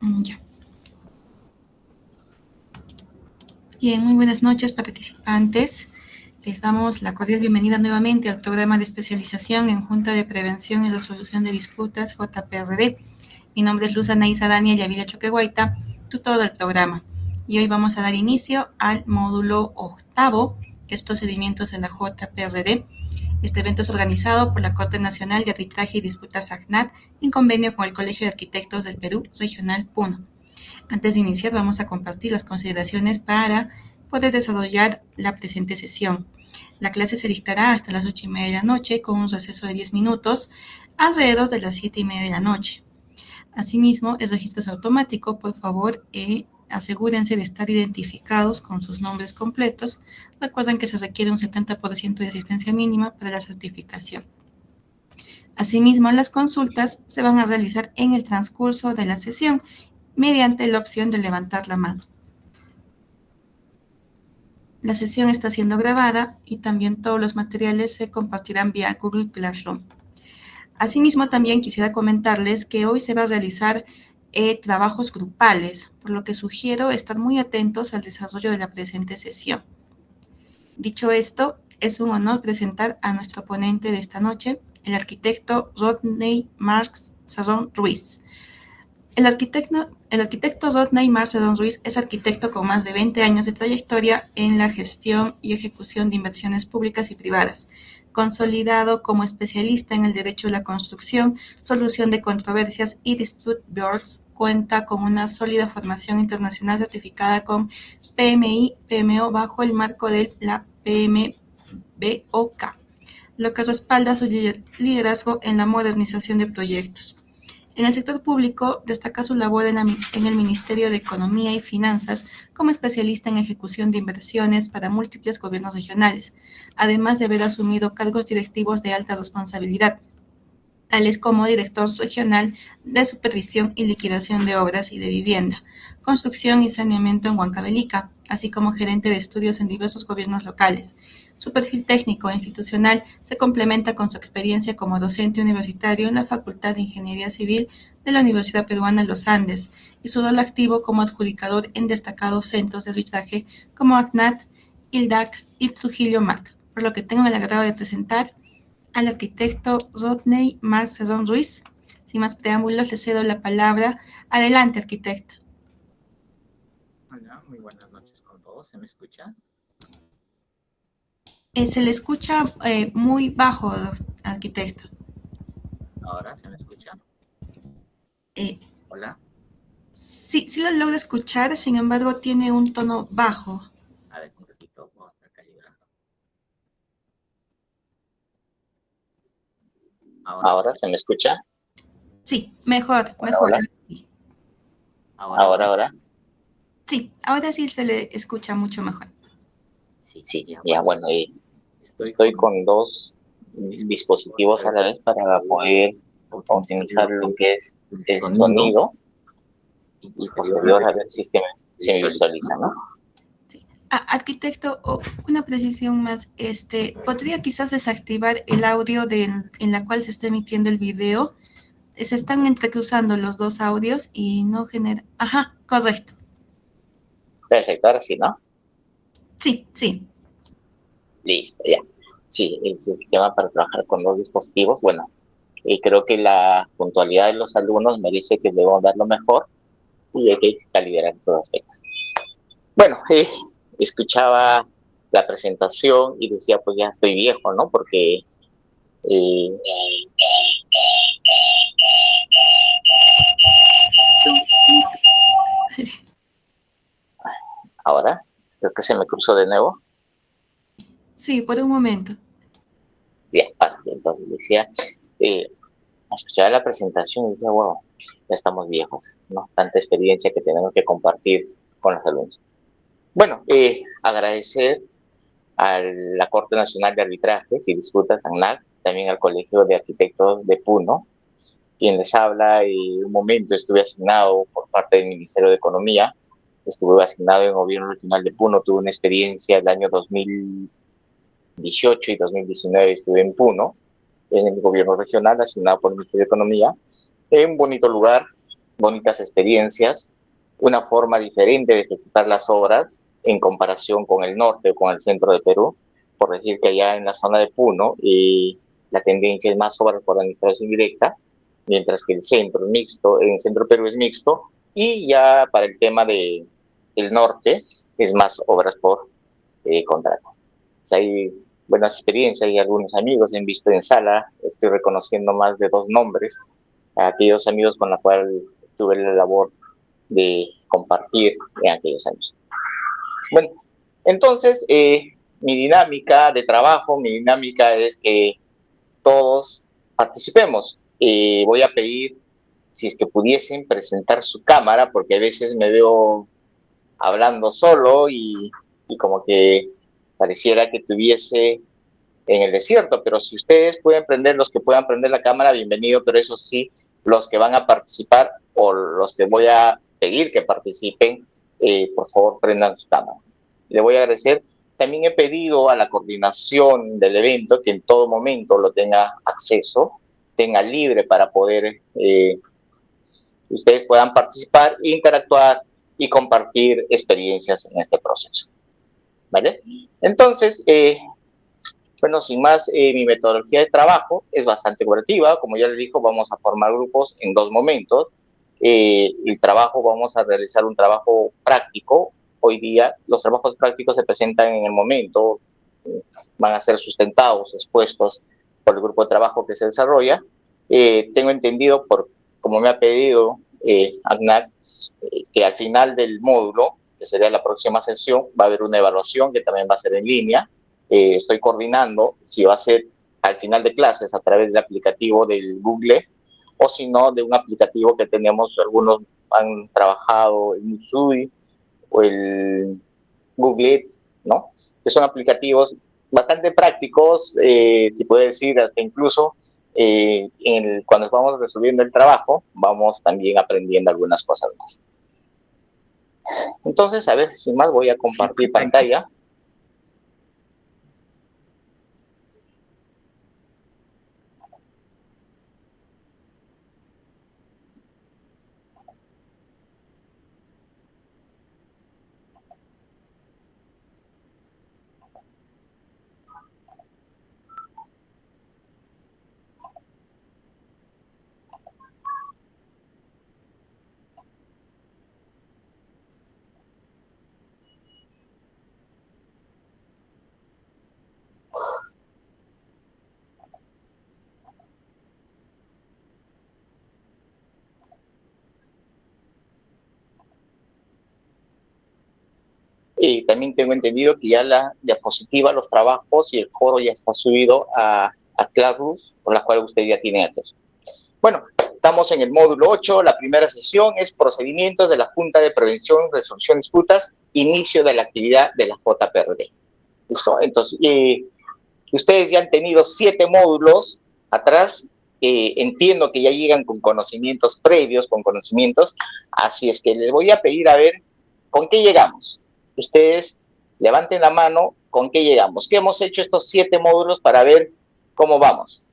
Ya. Bien, muy buenas noches, participantes. Les damos la cordial bienvenida nuevamente al programa de especialización en Junta de Prevención y Resolución de Disputas, JPRD. Mi nombre es Luz Anaísa Daniel Yavila Choquehuayta, tutor del programa. Y hoy vamos a dar inicio al módulo octavo, que es Procedimientos de la JPRD. Este evento es organizado por la Corte Nacional de Arbitraje y Disputas ACNAD en convenio con el Colegio de Arquitectos del Perú, Regional Puno. Antes de iniciar, vamos a compartir las consideraciones para poder desarrollar la presente sesión. La clase se dictará hasta las 8:30 de la noche con un receso de 10 minutos alrededor de las 7:30 de la noche. Asimismo, el registro es automático. Por favor, asegúrense de estar identificados con sus nombres completos. Recuerden que se requiere un 70% de asistencia mínima para la certificación. Asimismo, las consultas se van a realizar en el transcurso de la sesión mediante la opción de levantar la mano. La sesión está siendo grabada y también todos los materiales se compartirán vía Google Classroom. Asimismo, también quisiera comentarles que hoy se va a realizar trabajos grupales, por lo que sugiero estar muy atentos al desarrollo de la presente sesión. Dicho esto, es un honor presentar a nuestro ponente de esta noche, el arquitecto Rodney Marx Sarrón Ruiz. El arquitecto Rodney Marx Sarrón Ruiz es arquitecto con más de 20 años de trayectoria en la gestión y ejecución de inversiones públicas y privadas, consolidado como especialista en el derecho de la construcción, solución de controversias y dispute boards. Cuenta con una sólida formación internacional certificada con PMI, PMO bajo el marco de la PMBOK, lo que respalda su liderazgo en la modernización de proyectos. En el sector público, destaca su labor en el Ministerio de Economía y Finanzas como especialista en ejecución de inversiones para múltiples gobiernos regionales, además de haber asumido cargos directivos de alta responsabilidad, tales como director regional de supervisión y liquidación de obras y de vivienda, construcción y saneamiento en Huancavelica, así como gerente de estudios en diversos gobiernos locales. Su perfil técnico e institucional se complementa con su experiencia como docente universitario en la Facultad de Ingeniería Civil de la Universidad Peruana Los Andes y su rol activo como adjudicador en destacados centros de arbitraje como ACNAD, ILDAC y Trujillo MAC, por lo que tengo el agrado de presentar al arquitecto Rodney Marx Sarrón Ruiz. Sin más preámbulos, le cedo la palabra. Adelante, arquitecto. Hola, muy buenas noches con todos. ¿Se me escucha? Se le escucha muy bajo, arquitecto. ¿Ahora se me escucha? Hola. Sí, sí lo logro escuchar, sin embargo tiene un tono bajo. A ver, un ratito, vamos a estar calibrando. ¿Ahora se me escucha? Sí, mejor, Hola, mejor. hola. Sí. ¿Ahora? Sí, ahora sí se le escucha mucho mejor. Sí, ya bueno, estoy con dos dispositivos a la vez para poder optimizar lo que es el sonido y posterior a ver si se visualiza, ¿no? Arquitecto, una precisión más, ¿podría quizás desactivar el audio en la cual se está emitiendo el video? Se están entrecruzando los dos audios y no genera... Ajá, correcto. Perfecto, ahora sí, ¿no? Sí, sí. Listo, ya. Sí, el sistema para trabajar con dos dispositivos, bueno, creo que la puntualidad de los alumnos merece que debemos dar lo mejor y hay que calibrar en todos aspectos. Bueno, escuchaba la presentación y decía, pues ya estoy viejo, ¿no? Porque eh, ahora creo que se me cruzó de nuevo. Sí, por un momento. Bien, entonces decía, escuchaba la presentación y decía, wow, ya estamos viejos, ¿no? Tanta experiencia que tenemos que compartir con los alumnos. Bueno, agradecer a la Corte Nacional de Arbitrajes y Disputas, ANAC, también al Colegio de Arquitectos de Puno, quien les habla. En un momento estuve asignado por parte del Ministerio de Economía, estuve asignado en el Gobierno Regional de Puno, tuve una experiencia el año 2018 y 2019 estuve en Puno, en el Gobierno Regional, asignado por el Ministerio de Economía, en un bonito lugar, bonitas experiencias, una forma diferente de ejecutar las obras en comparación con el norte o con el centro de Perú, por decir que allá en la zona de Puno la tendencia es más obras por administración directa, mientras que el centro mixto, en el centro de Perú es mixto, y ya para el tema del norte es más obras por contrato. O sea, hay buenas experiencias, hay algunos amigos, he visto en sala, estoy reconociendo más de 2 nombres, a aquellos amigos con los cuales tuve la labor de compartir en aquellos años. Bueno, entonces, mi dinámica de trabajo, mi dinámica es que todos participemos. Voy a pedir, si es que pudiesen presentar su cámara, porque a veces me veo hablando solo y como que pareciera que tuviese en el desierto, pero si ustedes pueden prender, los que puedan prender la cámara, bienvenido, pero eso sí, los que van a participar o los que voy a pedir que participen, por favor prendan su cámara. Le voy a agradecer. También he pedido a la coordinación del evento que en todo momento lo tenga acceso, tenga libre para poder, ustedes puedan participar, interactuar y compartir experiencias en este proceso. ¿Vale? Entonces, bueno, sin más, mi metodología de trabajo es bastante curativa. Como ya les dijo, vamos a formar grupos en 2 momentos. El trabajo, vamos a realizar un trabajo práctico. Hoy día los trabajos prácticos se presentan en el momento, van a ser sustentados, expuestos por el grupo de trabajo que se desarrolla. Tengo entendido, como me ha pedido ACNAC, que al final del módulo, que sería la próxima sesión, va a haber una evaluación que también va a ser en línea. Estoy coordinando si va a ser al final de clases a través del aplicativo del Google o si no de un aplicativo que tenemos, algunos han trabajado en Usui o el Google, ¿no? Que son aplicativos bastante prácticos, si puede decir, hasta incluso cuando vamos resolviendo el trabajo, vamos también aprendiendo algunas cosas más. Entonces, a ver, sin más, voy a compartir pantalla. Y también tengo entendido que ya la diapositiva, los trabajos y el foro ya está subido a Classroom, por la cual ustedes ya tienen acceso. Bueno, estamos en el módulo 8. La primera sesión es procedimientos de la Junta de Prevención y Resolución de Disputas, inicio de la actividad de la JPRD. ¿Listo? Entonces, ustedes ya han tenido 7 módulos atrás. Entiendo que ya llegan con conocimientos previos, con conocimientos, así es que les voy a pedir a ver con qué llegamos. Ustedes levanten la mano con qué llegamos. ¿Qué hemos hecho estos 7 módulos para ver cómo vamos?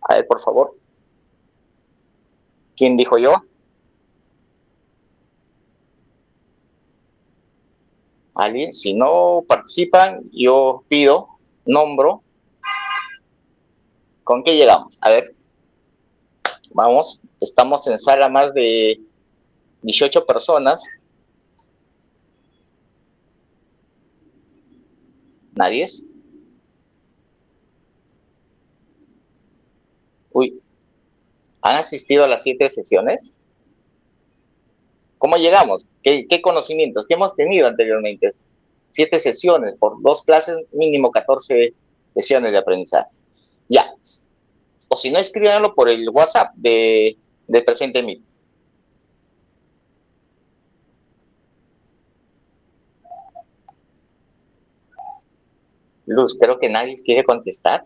A ver, por favor. ¿Quién dijo yo? ¿Alguien? Si no participan, yo pido, nombro. ¿Con qué llegamos? A ver. Vamos, estamos en sala más de 18 personas. ¿Nadie? Uy, ¿han asistido a las 7 sesiones? ¿Cómo llegamos? ¿Qué conocimientos? ¿Qué hemos tenido anteriormente? 7 sesiones por 2 clases, mínimo 14 sesiones de aprendizaje. Ya. O si no, escríbanlo por el WhatsApp de Presente Meet. Luz, creo que nadie quiere contestar.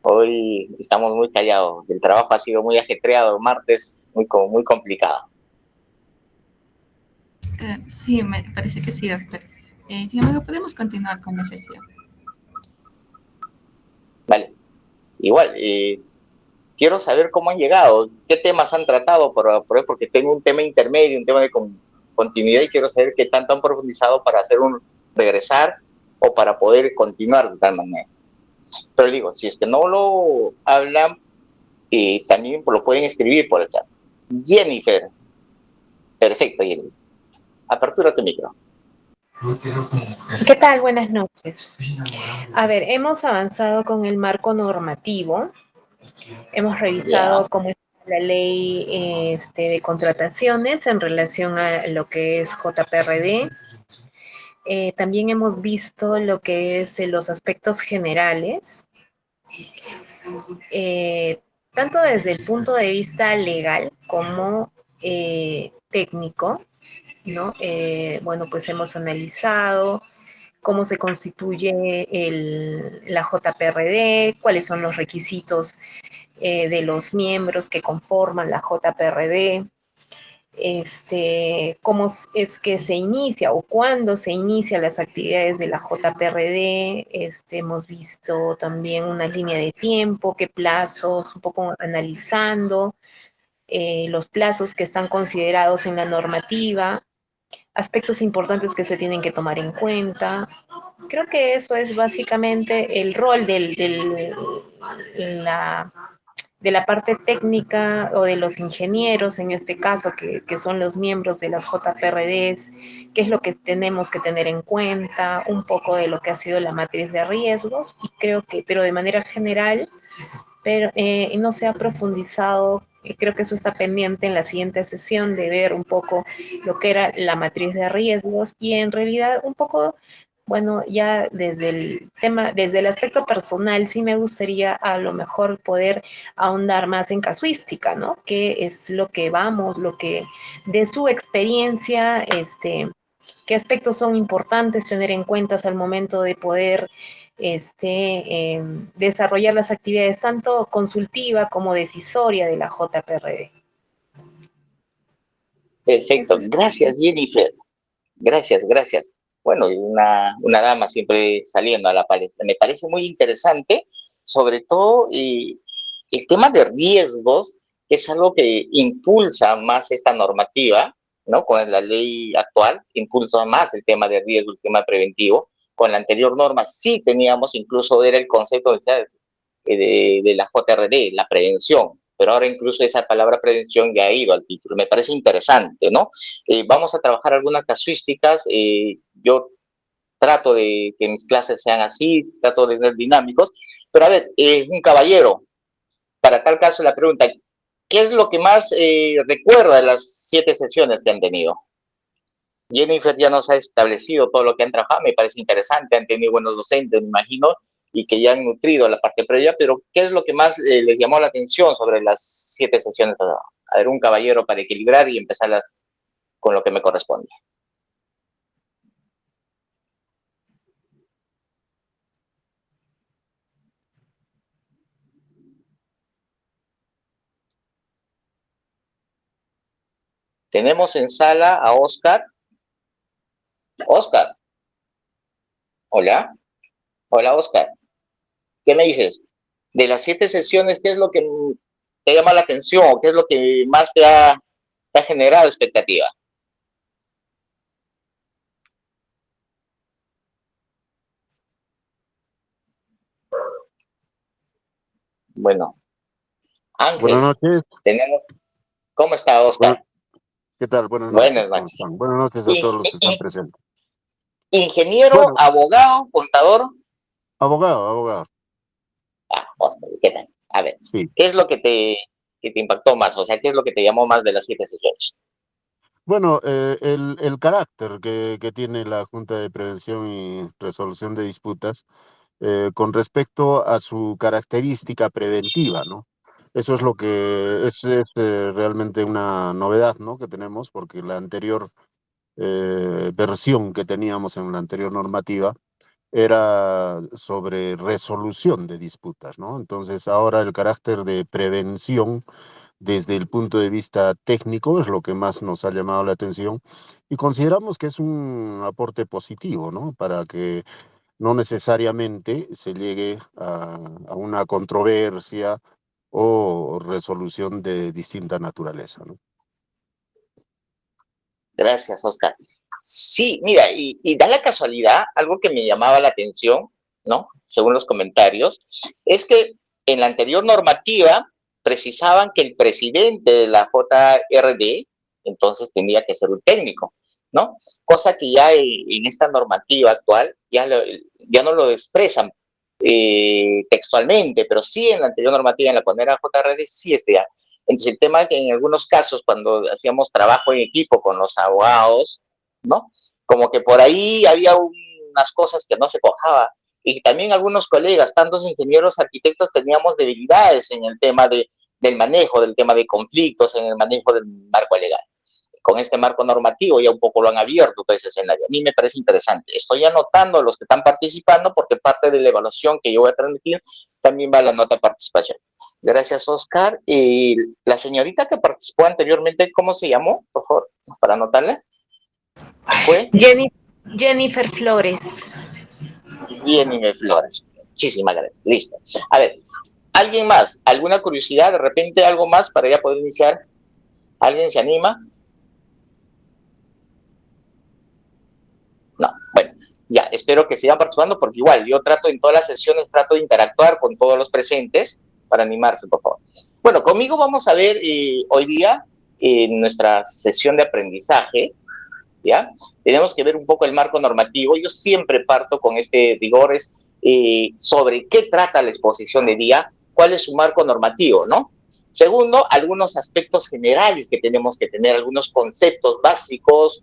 Hoy estamos muy callados. El trabajo ha sido muy ajetreado. Martes muy complicado. Sí, me parece que sí, doctor. Sin embargo, podemos continuar con la sesión. Vale. Igual, quiero saber cómo han llegado, qué temas han tratado, porque tengo un tema intermedio, un tema de continuidad y quiero saber qué tanto han profundizado para hacer un regresar o para poder continuar de tal manera. Pero digo, si es que no lo hablan, también lo pueden escribir por el chat. Jennifer, perfecto, Jennifer. Apertura tu micro. ¿Qué tal? Buenas noches. A ver, hemos avanzado con el marco normativo, hemos revisado cómo es la ley de contrataciones en relación a lo que es JPRD. También hemos visto lo que es los aspectos generales, tanto desde el punto de vista legal como técnico, ¿no? Bueno, pues hemos analizado cómo se constituye la JPRD, cuáles son los requisitos de los miembros que conforman la JPRD, cómo es que se inicia o cuándo se inician las actividades de la JPRD. Hemos visto también una línea de tiempo, qué plazos, un poco analizando los plazos que están considerados en la normativa, aspectos importantes que se tienen que tomar en cuenta. Creo que eso es básicamente el rol de la parte técnica o de los ingenieros, en este caso, que son los miembros de las JPRDs, qué es lo que tenemos que tener en cuenta, un poco de lo que ha sido la matriz de riesgos, y creo que, pero de manera general, pero no se ha profundizado. Creo que eso está pendiente en la siguiente sesión, de ver un poco lo que era la matriz de riesgos y en realidad un poco, bueno, ya desde el tema, desde el aspecto personal, sí me gustaría a lo mejor poder ahondar más en casuística, ¿no? ¿Qué es lo que vamos, lo que de su experiencia, qué aspectos son importantes tener en cuenta al momento de poder desarrollar las actividades tanto consultiva como decisoria de la JPRD. Perfecto, gracias Jennifer, gracias. Bueno, una dama siempre saliendo a la palestra. Me parece muy interesante, sobre todo el tema de riesgos, que es algo que impulsa más esta normativa, ¿no? Con la ley actual, impulsa más el tema de riesgo, el tema preventivo. Con la anterior norma sí teníamos, incluso era el concepto de la JRD, la prevención, pero ahora incluso esa palabra prevención ya ha ido al título. Me parece interesante, ¿no? Vamos a trabajar algunas casuísticas. Yo trato de que mis clases sean así, trato de ser dinámicos, pero a ver, un caballero, para tal caso la pregunta, ¿qué es lo que más recuerda de las 7 sesiones que han tenido? Jennifer ya nos ha establecido todo lo que han trabajado, me parece interesante, han tenido buenos docentes, me imagino, y que ya han nutrido la parte previa, pero ¿qué es lo que más les llamó la atención sobre las 7 sesiones? A ver, un caballero para equilibrar y empezar con lo que me corresponde. Tenemos en sala a Oscar. Oscar. Hola. Hola, Oscar. ¿Qué me dices? De las 7 sesiones, ¿qué es lo que te llama la atención o qué es lo que más te ha generado expectativa? Bueno, Buenas Ángel, noches. tenemos. ¿Cómo está, Oscar? Bueno, ¿qué tal? Buenas Buenas noches. ¿Cómo noches. están? Buenas noches a todos los que están presentes. Ingeniero, Bueno, abogado, contador. abogado. Oscar, ¿qué tal? A ver, Sí. ¿qué es lo que te impactó más? O sea, ¿qué es lo que te llamó más de las 7 sesiones? Bueno, el carácter que tiene la Junta de Prevención y Resolución de Disputas con respecto a su característica preventiva, ¿no? Eso es lo que es realmente una novedad, ¿no? Que tenemos, porque la anterior versión que teníamos en la anterior normativa era sobre resolución de disputas, ¿no? Entonces ahora el carácter de prevención desde el punto de vista técnico es lo que más nos ha llamado la atención y consideramos que es un aporte positivo, ¿no? Para que no necesariamente se llegue a una controversia o resolución de distinta naturaleza, ¿no? Gracias, Oscar. Sí, mira, y da la casualidad, algo que me llamaba la atención, ¿no? Según los comentarios, es que en la anterior normativa precisaban que el presidente de la JRD entonces tenía que ser un técnico, ¿no? Cosa que ya en esta normativa actual ya no lo expresan textualmente, pero sí en la anterior normativa, en la cuando era JRD, sí está. Entonces, el tema es que en algunos casos, cuando hacíamos trabajo en equipo con los abogados, ¿no? Como que por ahí había unas cosas que no se cojaba. Y también algunos colegas, tantos ingenieros, arquitectos, teníamos debilidades en el tema del manejo, del tema de conflictos, en el manejo del marco legal. Con este marco normativo ya un poco lo han abierto todo ese escenario. A mí me parece interesante. Estoy anotando los que están participando porque parte de la evaluación que yo voy a transmitir también va a la nota de participación. Gracias, Oscar. Y la señorita que participó anteriormente, ¿cómo se llamó? Por favor, para anotarle. ¿Fue? Jennifer Flores. Jennifer Flores. Muchísimas gracias. Listo. A ver, ¿alguien más? ¿Alguna curiosidad? De repente algo más para ya poder iniciar. ¿Alguien se anima? No, bueno, ya, espero que sigan participando porque igual yo trato en todas las sesiones, trato de interactuar con todos los presentes para animarse, por favor. Bueno, conmigo vamos a ver hoy día en nuestra sesión de aprendizaje, ¿ya? Tenemos que ver un poco el marco normativo. Yo siempre parto con este rigor sobre qué trata la exposición de día, cuál es su marco normativo, ¿no? Segundo, algunos aspectos generales que tenemos que tener, algunos conceptos básicos,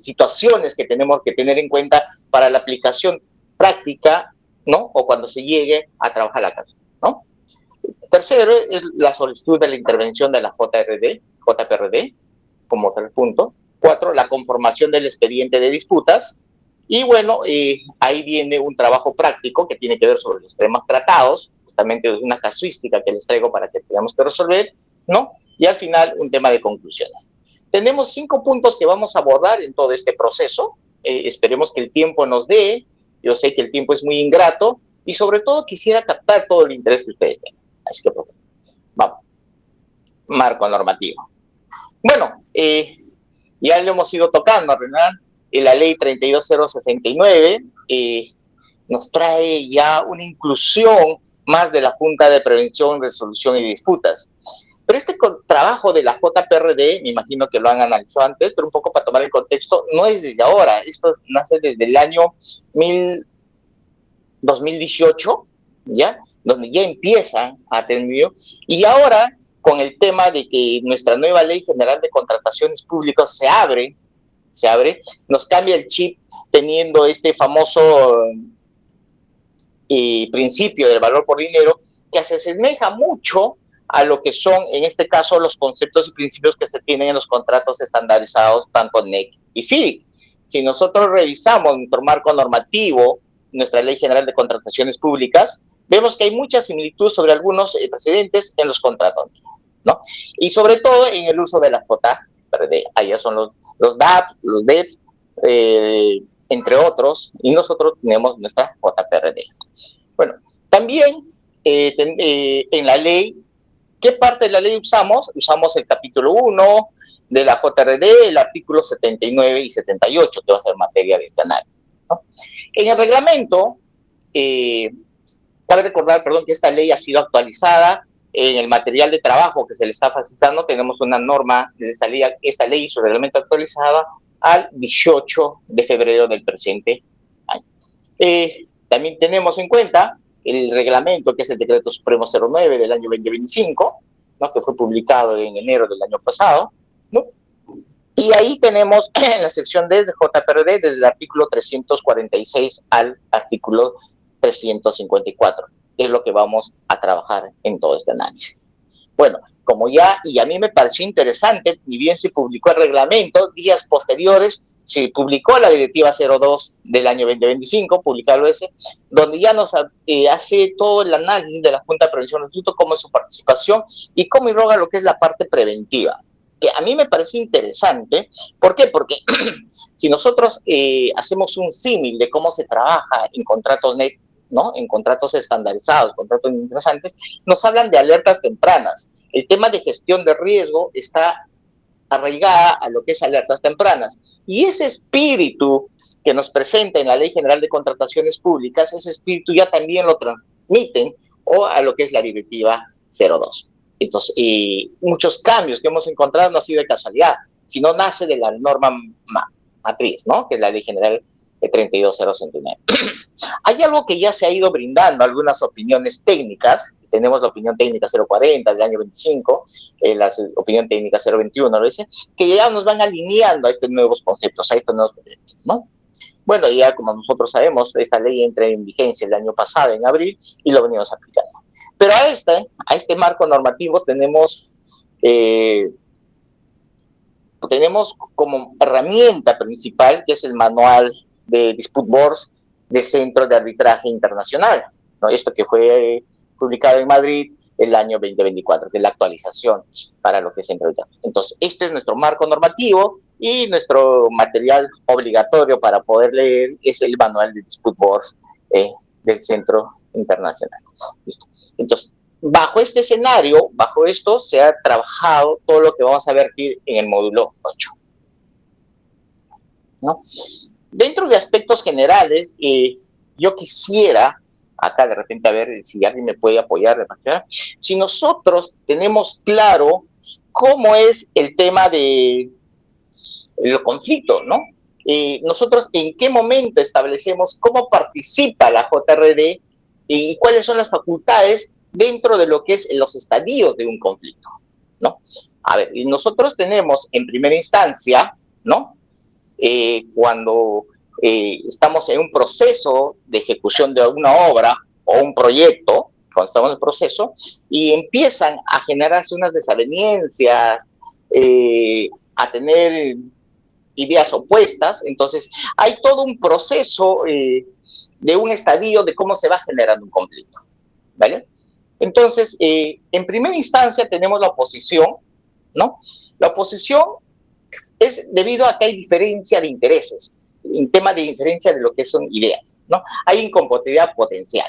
situaciones que tenemos que tener en cuenta para la aplicación práctica, ¿no? O cuando se llegue a trabajar a la casa, ¿no? Tercero, es la solicitud de la intervención de la JPRD, como tal punto. 4, la conformación del expediente de disputas. Y bueno, ahí viene un trabajo práctico que tiene que ver sobre los temas tratados, justamente es una casuística que les traigo para que tengamos que resolver, ¿no? Y al final, un tema de conclusiones. Tenemos 5 puntos que vamos a abordar en todo este proceso. Esperemos que el tiempo nos dé. Yo sé que el tiempo es muy ingrato y sobre todo quisiera captar todo el interés que ustedes tengan. Así que, vamos. Marco normativo. Bueno, ya lo hemos ido tocando, ¿verdad? La ley 32069 nos trae ya una inclusión más de la Junta de Prevención, Resolución y Disputas. Pero este trabajo de la JPRD, me imagino que lo han analizado antes, pero un poco para tomar el contexto, no es desde ahora, esto nace desde el año 2018, ¿ya? Donde ya empiezan a tener, y ahora con el tema de que nuestra nueva Ley General de Contrataciones Públicas se abre, nos cambia el chip teniendo este famoso principio del valor por dinero que se asemeja mucho a lo que son, en este caso, los conceptos y principios que se tienen en los contratos estandarizados, tanto NEC y FIDIC. Si nosotros revisamos nuestro marco normativo, nuestra Ley General de Contrataciones Públicas, vemos que hay mucha similitud sobre algunos precedentes en los contratos, ¿no? Y sobre todo en el uso de la JPRD. Allá son los DAP, los DEP, entre otros, y nosotros tenemos nuestra JPRD. Bueno, también en la ley, ¿qué parte de la ley usamos? Usamos el capítulo 1 de la JRD, el artículo 79 y 78, que va a ser materia de este análisis, ¿no? En el reglamento, cabe recordar, que esta ley ha sido actualizada. En el material de trabajo que se le está facilitando, tenemos una norma de esta ley y su reglamento actualizada al 18 de febrero del presente año. También tenemos en cuenta el reglamento, que es el Decreto Supremo 09 del año 2025, ¿no? Que fue publicado en enero del año pasado, ¿no? Y ahí tenemos en la sección D de JPRD, desde el artículo 346 al artículo 354, que es lo que vamos a trabajar en todo este análisis. Bueno, como ya, y a mí me pareció interesante, ni bien se publicó el reglamento, días posteriores se publicó la Directiva 02 del año 2025, publicado ese, donde ya nos hace todo el análisis de la Junta de Prevención del Instituto, cómo es su participación y cómo irroga lo que es la parte preventiva, que a mí me parece interesante. ¿Por qué? Porque si nosotros hacemos un símil de cómo se trabaja en contratos NET ¿no? En contratos estandarizados, contratos interesantes, nos hablan de alertas tempranas. El tema de gestión de riesgo está arraigada a lo que es alertas tempranas. Y ese espíritu que nos presenta en la Ley General de Contrataciones Públicas, ese espíritu ya también lo transmiten o a lo que es la Directiva 02. Entonces, y muchos cambios que hemos encontrado no ha sido de casualidad, sino nace de la norma matriz, ¿no? Que es la Ley General 32069. Hay algo que ya se ha ido brindando, algunas opiniones técnicas. Tenemos la opinión técnica 040 del año 25, la opinión técnica 021, ¿lo dice? Que ya nos van alineando a estos nuevos conceptos, a estos nuevos conceptos, ¿no? Bueno, ya como nosotros sabemos, esta ley entra en vigencia el año pasado, en abril, y lo venimos aplicando. Pero a este marco normativo tenemos como herramienta principal, que es el manual de Dispute Boards del Centro de Arbitraje Internacional, ¿no? Esto que fue publicado en Madrid el año 2024, que es la actualización para lo que es Centro de Arbitraje. Entonces, este es nuestro marco normativo y nuestro material obligatorio para poder leer es el manual de Dispute Boards del Centro Internacional. ¿Listo? Entonces, bajo este escenario, bajo esto, se ha trabajado todo lo que vamos a vertir en el módulo 8. ¿No? Dentro de aspectos generales, yo quisiera, acá de repente a ver si alguien me puede apoyar, si nosotros tenemos claro cómo es el tema de los conflictos, ¿no? Nosotros en qué momento establecemos cómo participa la JRD y cuáles son las facultades dentro de lo que es los estadios de un conflicto, ¿no? A ver, nosotros tenemos en primera instancia, ¿no? Cuando estamos en un proceso de ejecución de alguna obra o un proyecto, cuando estamos en el proceso, y empiezan a generarse unas desavenencias, a tener ideas opuestas, entonces hay todo un proceso de un estadio de cómo se va generando un conflicto, ¿vale? Entonces, en primera instancia tenemos la oposición, ¿no? La oposición es debido a que hay diferencia de intereses, en tema de diferencia de lo que son ideas, ¿no? Hay incompatibilidad potencial.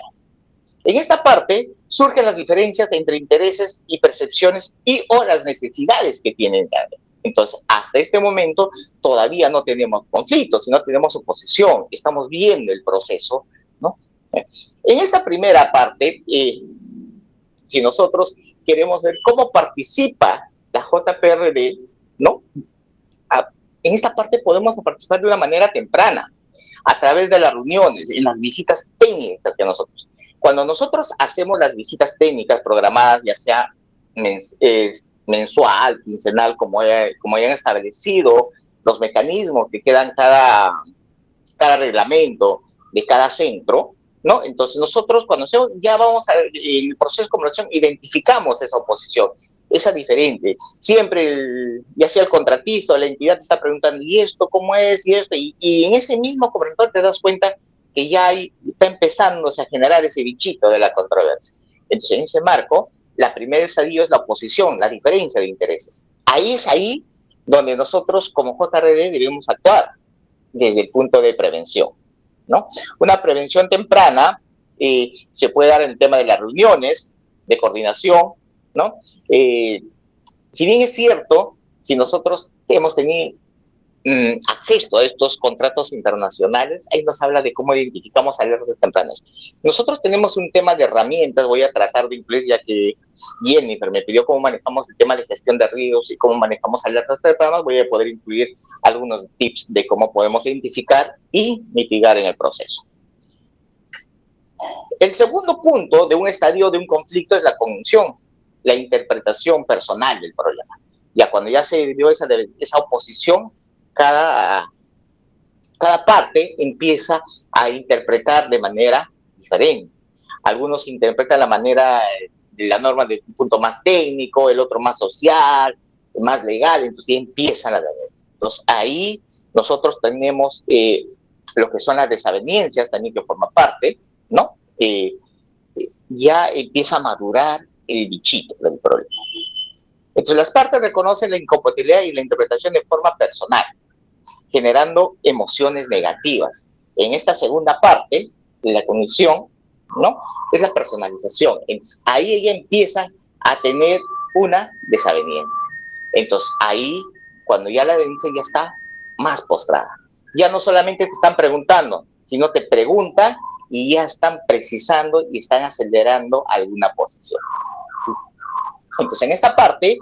En esta parte surgen las diferencias entre intereses y percepciones y o las necesidades que tienen cada uno. Entonces, hasta este momento todavía no tenemos conflictos, sino tenemos oposición, estamos viendo el proceso, ¿no? En esta primera parte, si nosotros queremos ver cómo participa la JPRD, ¿no? En esta parte podemos participar de una manera temprana, a través de las reuniones, en las visitas técnicas que nosotros. Cuando nosotros hacemos las visitas técnicas programadas, ya sea mensual, quincenal, como hayan establecido los mecanismos que quedan cada reglamento de cada centro, ¿no? Entonces nosotros cuando hacemos, ya vamos en el proceso de conversación, identificamos esa oposición, esa diferente. Siempre, ya sea el contratista o la entidad te está preguntando, ¿y esto cómo es? Y esto, y en ese mismo conversatorio te das cuenta que ya está empezándose a generar ese bichito de la controversia. Entonces, en ese marco, la primera estadio es la oposición, la diferencia de intereses. Ahí es donde nosotros como JRD debemos actuar desde el punto de prevención, ¿no? Una prevención temprana se puede dar en el tema de las reuniones de coordinación, ¿no? Si bien es cierto, si nosotros hemos tenido acceso a estos contratos internacionales, ahí nos habla de cómo identificamos alertas tempranas. Nosotros tenemos un tema de herramientas, voy a tratar de incluir, ya que Jennifer me pidió cómo manejamos el tema de gestión de riesgos y cómo manejamos alertas tempranas, voy a poder incluir algunos tips de cómo podemos identificar y mitigar en el proceso. El segundo punto de un estadio de un conflicto es la cognición, la interpretación personal del problema. Ya cuando ya se dio esa oposición, cada parte empieza a interpretar de manera diferente. Algunos interpretan la manera de la norma de un punto más técnico, el otro más social, más legal, entonces empiezan las desavenencias. Entonces ahí nosotros tenemos lo que son las desavenencias también que forma parte, ¿no? Ya empieza a madurar el bichito del problema. Entonces las partes reconocen la incompatibilidad y la interpretación de forma personal, generando emociones negativas. En esta segunda parte, de la cognición, ¿no? Es la personalización. Entonces, ahí ella empieza a tener una desaveniencia. Entonces, ahí, cuando ya la denuncia ya está más postrada. Ya no solamente te están preguntando, sino te preguntan y ya están precisando y están acelerando alguna posición. Entonces, en esta parte,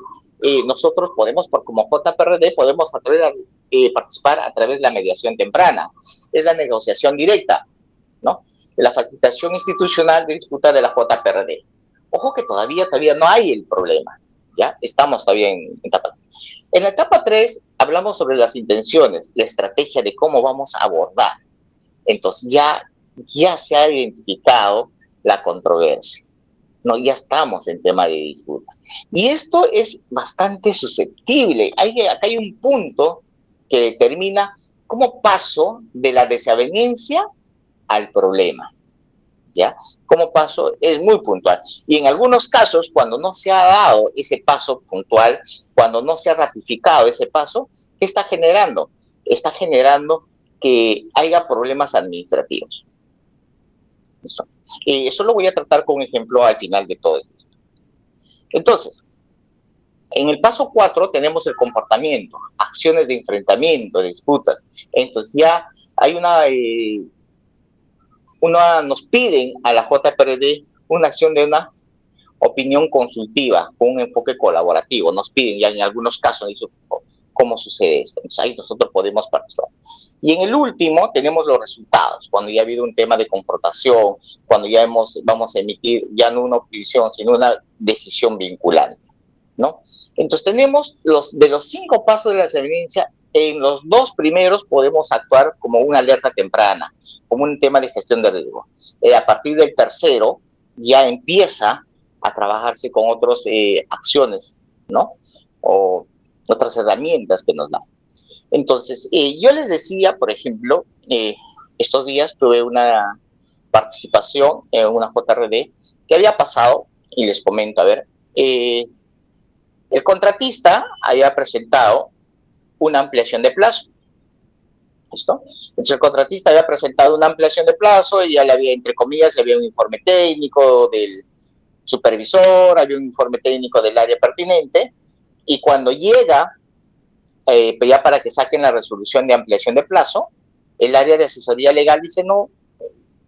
nosotros podemos, como JPRD, podemos participar a través de la mediación temprana. Es la negociación directa, ¿no? De la facilitación institucional de disputa de la JPRD. Ojo que todavía no hay el problema, ¿ya? Estamos todavía en etapa 3. En la etapa 3 hablamos sobre las intenciones, la estrategia de cómo vamos a abordar. Entonces ya se ha identificado la controversia. No, ya estamos en tema de disputas. Y esto es bastante susceptible. Acá hay un punto que determina cómo paso de la desaveniencia al problema. ¿Ya? Cómo paso es muy puntual. Y en algunos casos, cuando no se ha dado ese paso puntual, cuando no se ha ratificado ese paso, ¿qué está generando? Está generando que haya problemas administrativos. ¿Listo? Eso lo voy a tratar con un ejemplo al final de todo esto. Entonces, en el paso 4 tenemos el comportamiento, acciones de enfrentamiento, de disputas. Entonces ya hay nos piden a la JPRD una acción de una opinión consultiva con un enfoque colaborativo. Nos piden ya en algunos casos cómo sucede esto. Entonces ahí nosotros podemos participar. Y en el último tenemos los resultados, cuando ya ha habido un tema de confrontación, cuando ya vamos a emitir ya no una opinión, sino una decisión vinculante, ¿no? Entonces tenemos de los 5 pasos de la desaveniencia, en los 2 primeros podemos actuar como una alerta temprana, como un tema de gestión de riesgo. A partir del tercero ya empieza a trabajarse con otras acciones, ¿no? O otras herramientas que nos dan. Entonces, yo les decía, por ejemplo, estos días tuve una participación en una JRD que había pasado, y les comento, a ver, el contratista había presentado una ampliación de plazo. ¿Listo? Entonces el contratista había presentado una ampliación de plazo y ya le había, entre comillas, había un informe técnico del supervisor, había un informe técnico del área pertinente, y cuando llega ya para que saquen la resolución de ampliación de plazo, el área de asesoría legal dice no,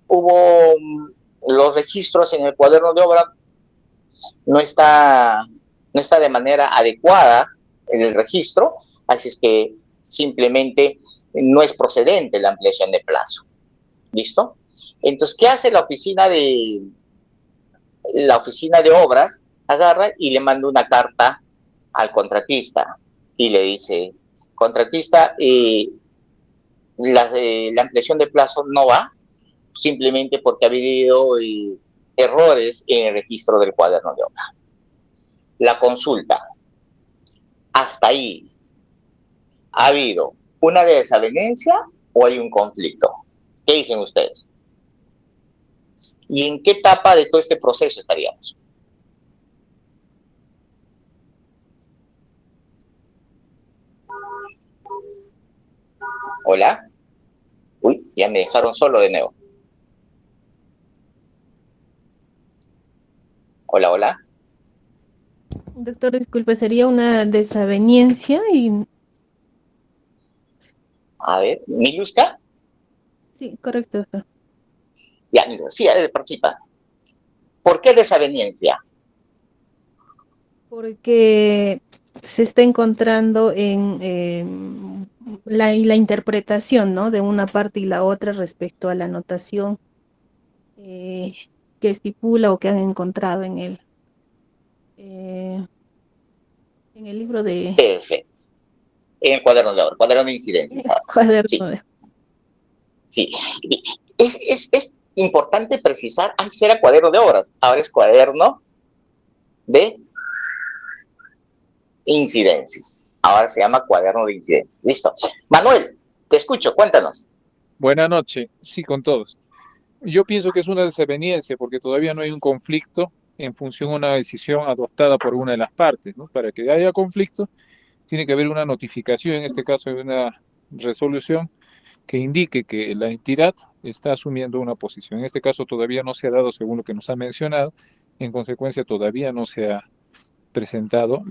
hubo los registros en el cuaderno de obra, no está de manera adecuada en el registro, así es que simplemente no es procedente la ampliación de plazo. ¿Listo? Entonces, ¿qué hace la oficina de obras? Agarra y le manda una carta al contratista y le dice, contratista, la ampliación de plazo no va, simplemente porque ha habido errores en el registro del cuaderno de obra. La consulta, hasta ahí, ¿ha habido una desavenencia o hay un conflicto? ¿Qué dicen ustedes? ¿Y en qué etapa de todo este proceso estaríamos? ¿Hola? Uy, ya me dejaron solo de nuevo. Hola, hola. Doctor, disculpe, sería una desaveniencia y... A ver, ¿Miluska? Sí, correcto, doctor. Ya, sí, participa. ¿Por qué desaveniencia? Porque se está encontrando en la interpretación, ¿no?, de una parte y la otra respecto a la anotación que estipula o que han encontrado en el libro de... Perfecto. En el cuaderno de obra, cuaderno de incidencias. cuaderno Sí. de... Sí. Es importante precisar, antes era cuaderno de obras, ahora es cuaderno de incidencias. Ahora se llama cuaderno de incidencias. Listo. Manuel, te escucho, cuéntanos. Buenas noches, sí, con todos. Yo pienso que es una desaveniencia porque todavía no hay un conflicto en función a una decisión adoptada por una de las partes, ¿no? Para que haya conflicto, tiene que haber una notificación, en este caso de una resolución, que indique que la entidad está asumiendo una posición. En este caso todavía no se ha dado según lo que nos ha mencionado, en consecuencia todavía no se ha presentado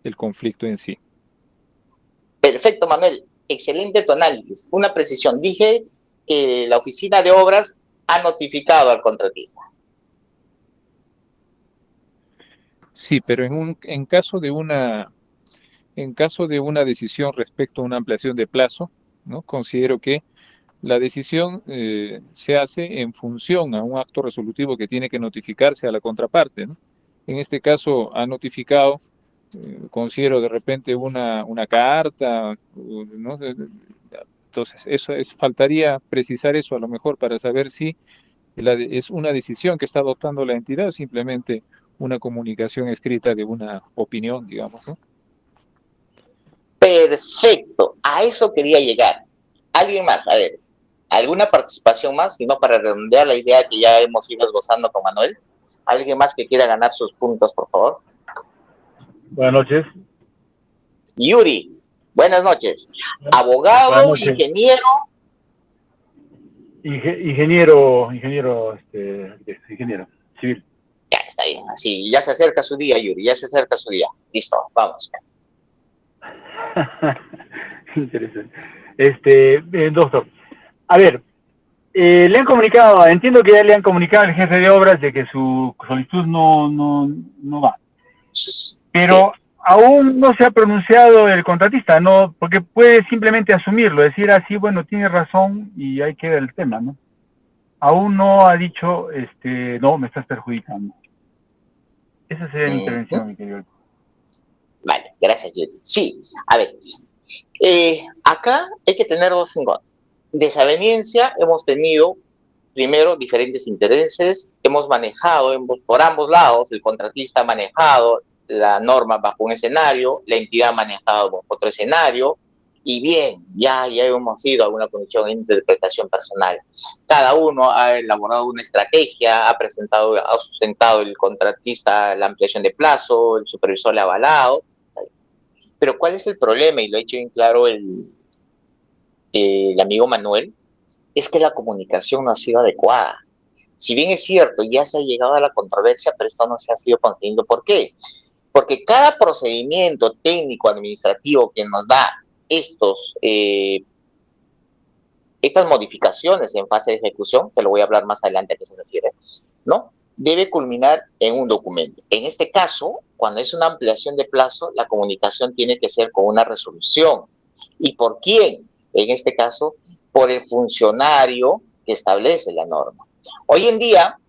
el conflicto en sí. Perfecto, Manuel. Excelente tu análisis. Una precisión. Dije que la oficina de obras ha notificado al contratista. Sí, pero en caso de una decisión respecto a una ampliación de plazo, ¿no? Considero que la decisión se hace en función a un acto resolutivo que tiene que notificarse a la contraparte, ¿no? En este caso ha notificado, considero de repente una carta, ¿no? Entonces, faltaría precisar eso a lo mejor para saber si es una decisión que está adoptando la entidad o simplemente una comunicación escrita de una opinión, digamos, ¿no? Perfecto. A eso quería llegar. ¿Alguien más? A ver, ¿alguna participación más? Si no, para redondear la idea que ya hemos ido esbozando con Manuel. ¿Alguien más que quiera ganar sus puntos, por favor? Buenas noches. Yuri, buenas noches. Abogado, Buenas noches. ingeniero. Ingeniero civil. Ya está bien, así, ya se acerca su día, Yuri, ya se acerca su día. Listo, vamos. Interesante. Doctor, a ver, le han comunicado, entiendo que ya le han comunicado al jefe de obras de que su solicitud no va. Pero sí, aún no se ha pronunciado el contratista, ¿no? Porque puede simplemente asumirlo, decir así, bueno, tiene razón y ahí queda el tema, ¿no? Aún no ha dicho, no, me estás perjudicando. Esa sería mi intervención, mi querido. Vale, gracias, Yuri. Sí, a ver, acá hay que tener dos cosas. Desaveniencia, hemos tenido, primero, diferentes intereses, hemos manejado por ambos lados, el contratista ha manejado la norma bajo un escenario, la entidad ha manejado bajo otro escenario, y bien, ya hemos ido a una condición de interpretación personal. Cada uno ha elaborado una estrategia, ha sustentado el contratista la ampliación de plazo, el supervisor le ha avalado. Pero ¿cuál es el problema? Y lo ha hecho bien claro el amigo Manuel, es que la comunicación no ha sido adecuada. Si bien es cierto, ya se ha llegado a la controversia, pero esto no se ha sido consiguiendo. ¿Por qué? Porque cada procedimiento técnico administrativo que nos da estas modificaciones en fase de ejecución, que lo voy a hablar más adelante a qué se refiere, ¿no? Debe culminar en un documento. En este caso, cuando es una ampliación de plazo, la comunicación tiene que ser con una resolución. ¿Y por quién? En este caso, por el funcionario que establece la norma. Hoy en día,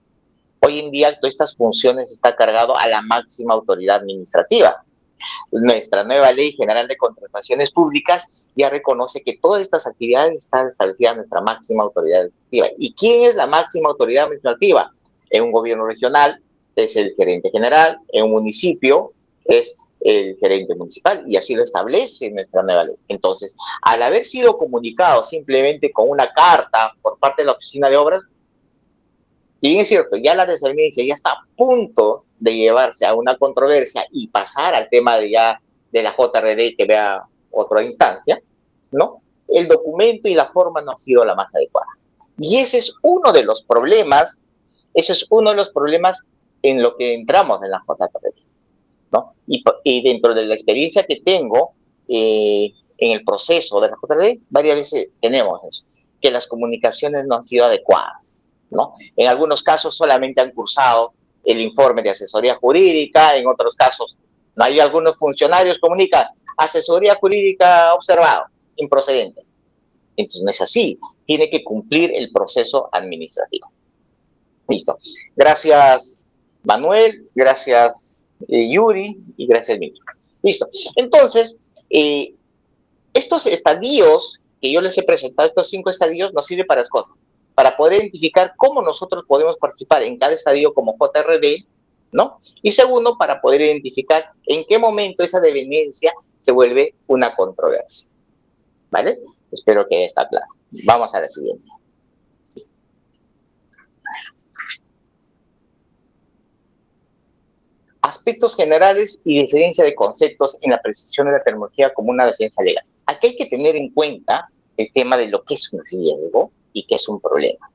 todas estas funciones está cargado a la máxima autoridad administrativa. Nuestra nueva Ley General de Contrataciones Públicas ya reconoce que todas estas actividades están establecidas en nuestra máxima autoridad administrativa. ¿Y quién es la máxima autoridad administrativa? En un gobierno regional es el gerente general, en un municipio es el gerente municipal, y así lo establece nuestra nueva ley. Entonces, al haber sido comunicado simplemente con una carta por parte de la oficina de obras, si bien es cierto, ya la desaveniencia ya está a punto de llevarse a una controversia y pasar al tema de la JRD que vea otra instancia, ¿no? El documento y la forma no ha sido la más adecuada. Y ese es uno de los problemas, en lo que entramos en la JRD, ¿no? Y dentro de la experiencia que tengo en el proceso de la JRD, varias veces tenemos eso, que las comunicaciones no han sido adecuadas, ¿no? En algunos casos solamente han cursado el informe de asesoría jurídica, en otros casos, ¿no? Hay algunos funcionarios comunican, asesoría jurídica observado, improcedente. Entonces no es así, tiene que cumplir el proceso administrativo. Listo. Gracias, Manuel, gracias, Yuri, y gracias, Mito. Listo. Entonces, estos estadios que yo les he presentado, estos 5 estadios, nos sirven para las cosas. Para poder identificar cómo nosotros podemos participar en cada estadio como JRD, ¿no? Y segundo, para poder identificar en qué momento esa deveniencia se vuelve una controversia, ¿vale? Espero que está claro. Vamos a la siguiente. Aspectos generales y diferencia de conceptos en la precisión de la terminología como una defensa legal. Aquí hay que tener en cuenta el tema de lo que es un riesgo y qué es un problema.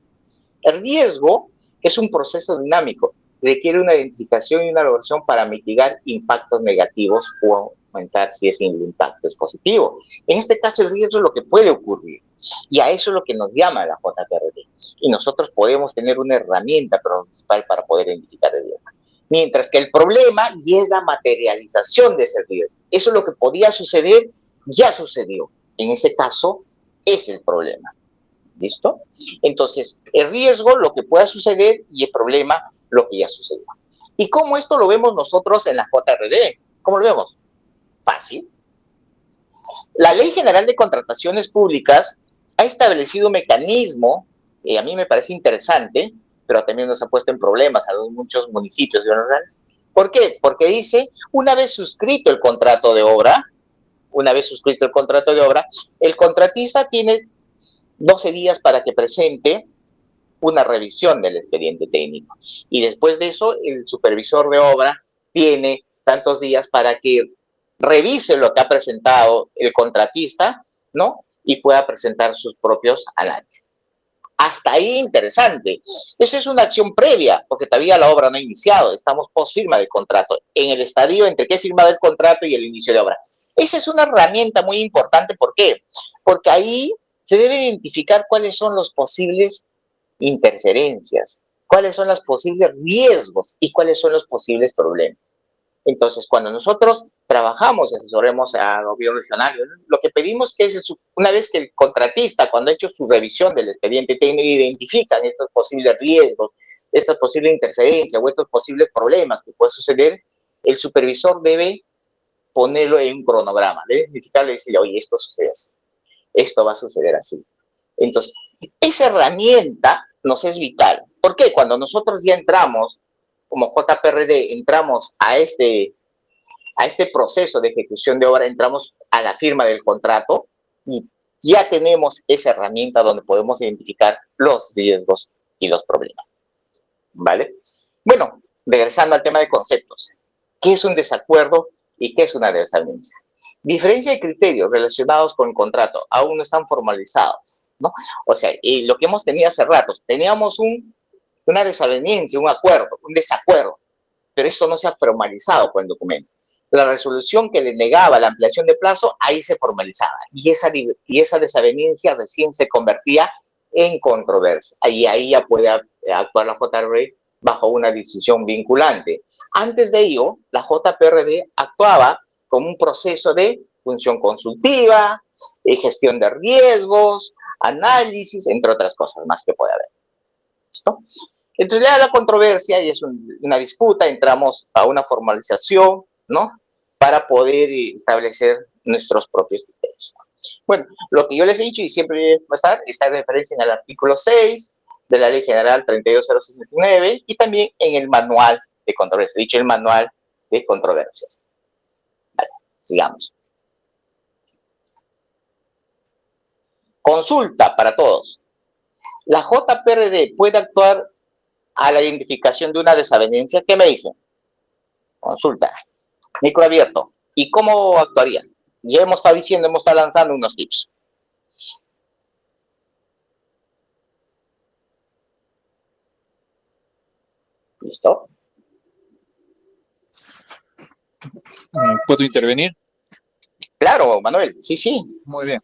El riesgo es un proceso dinámico, requiere una identificación y una evaluación para mitigar impactos negativos o aumentar si ese impacto es positivo. En este caso, el riesgo es lo que puede ocurrir, y a eso es lo que nos llama la JPRD. Y nosotros podemos tener una herramienta principal para poder identificar el riesgo. Mientras que el problema ya es la materialización de ese riesgo. Eso es lo que podía suceder, ya sucedió. En ese caso, es el problema. ¿Listo? Entonces, el riesgo, lo que pueda suceder, y el problema, lo que ya sucedió. ¿Y cómo esto lo vemos nosotros en la JRD? ¿Cómo lo vemos? Fácil. La Ley General de Contrataciones Públicas ha establecido un mecanismo, y a mí me parece interesante, pero también nos ha puesto en problemas a muchos municipios y rurales. ¿Por qué? Porque dice, una vez suscrito el contrato de obra, el contratista tiene 12 días para que presente una revisión del expediente técnico. Y después de eso, el supervisor de obra tiene tantos días para que revise lo que ha presentado el contratista, ¿no? Y pueda presentar sus propios análisis. Hasta ahí interesante. Esa es una acción previa, porque todavía la obra no ha iniciado, estamos post firma del contrato, en el estadio entre que he firmado el contrato y el inicio de obra. Esa es una herramienta muy importante, ¿por qué? Porque ahí se debe identificar cuáles son los posibles interferencias, cuáles son los posibles riesgos y cuáles son los posibles problemas. Entonces, cuando nosotros trabajamos y asesoremos a gobierno regional, lo que pedimos que es, una vez que el contratista, cuando ha hecho su revisión del expediente técnico, identifican estos posibles riesgos, estas posibles interferencias o estos posibles problemas que pueden suceder, el supervisor debe ponerlo en un cronograma, debe significarle y decirle, oye, esto sucede así, esto va a suceder así. Entonces, esa herramienta nos es vital. ¿Por qué? Cuando nosotros ya entramos, como JPRD, entramos a este proceso de ejecución de obra, entramos a la firma del contrato y ya tenemos esa herramienta donde podemos identificar los riesgos y los problemas. ¿Vale? Bueno, regresando al tema de conceptos. ¿Qué es un desacuerdo y qué es una desavenencia? Diferencia de criterios relacionados con el contrato aún no están formalizados, ¿no? O sea, lo que hemos tenido hace rato, teníamos una desavenencia, un acuerdo, un desacuerdo, pero esto no se ha formalizado con el documento. La resolución que le negaba la ampliación de plazo, ahí se formalizaba, y esa desavenencia recién se convertía en controversia. Ahí ya puede actuar la JPRD bajo una decisión vinculante. Antes de ello, la JPRD actuaba como un proceso de función consultiva, gestión de riesgos, análisis, entre otras cosas más que puede haber. ¿Listo? Entonces, ya la controversia y es una disputa, entramos a una formalización, ¿no? Para poder establecer nuestros propios criterios. Bueno, lo que yo les he dicho y siempre va a estar, está en referencia en el artículo 6 de la Ley General 32069 y también en el manual de controversias, dicho el manual de controversias. Vale, sigamos. Consulta para todos. ¿La JPRD puede actuar a la identificación de una desavenencia? ¿Qué me dicen? Consulta. Micro abierto. ¿Y cómo actuarían? Ya hemos estado diciendo, hemos estado lanzando unos tips. ¿Listo? ¿Puedo intervenir? Claro, Manuel, sí, sí. Muy bien.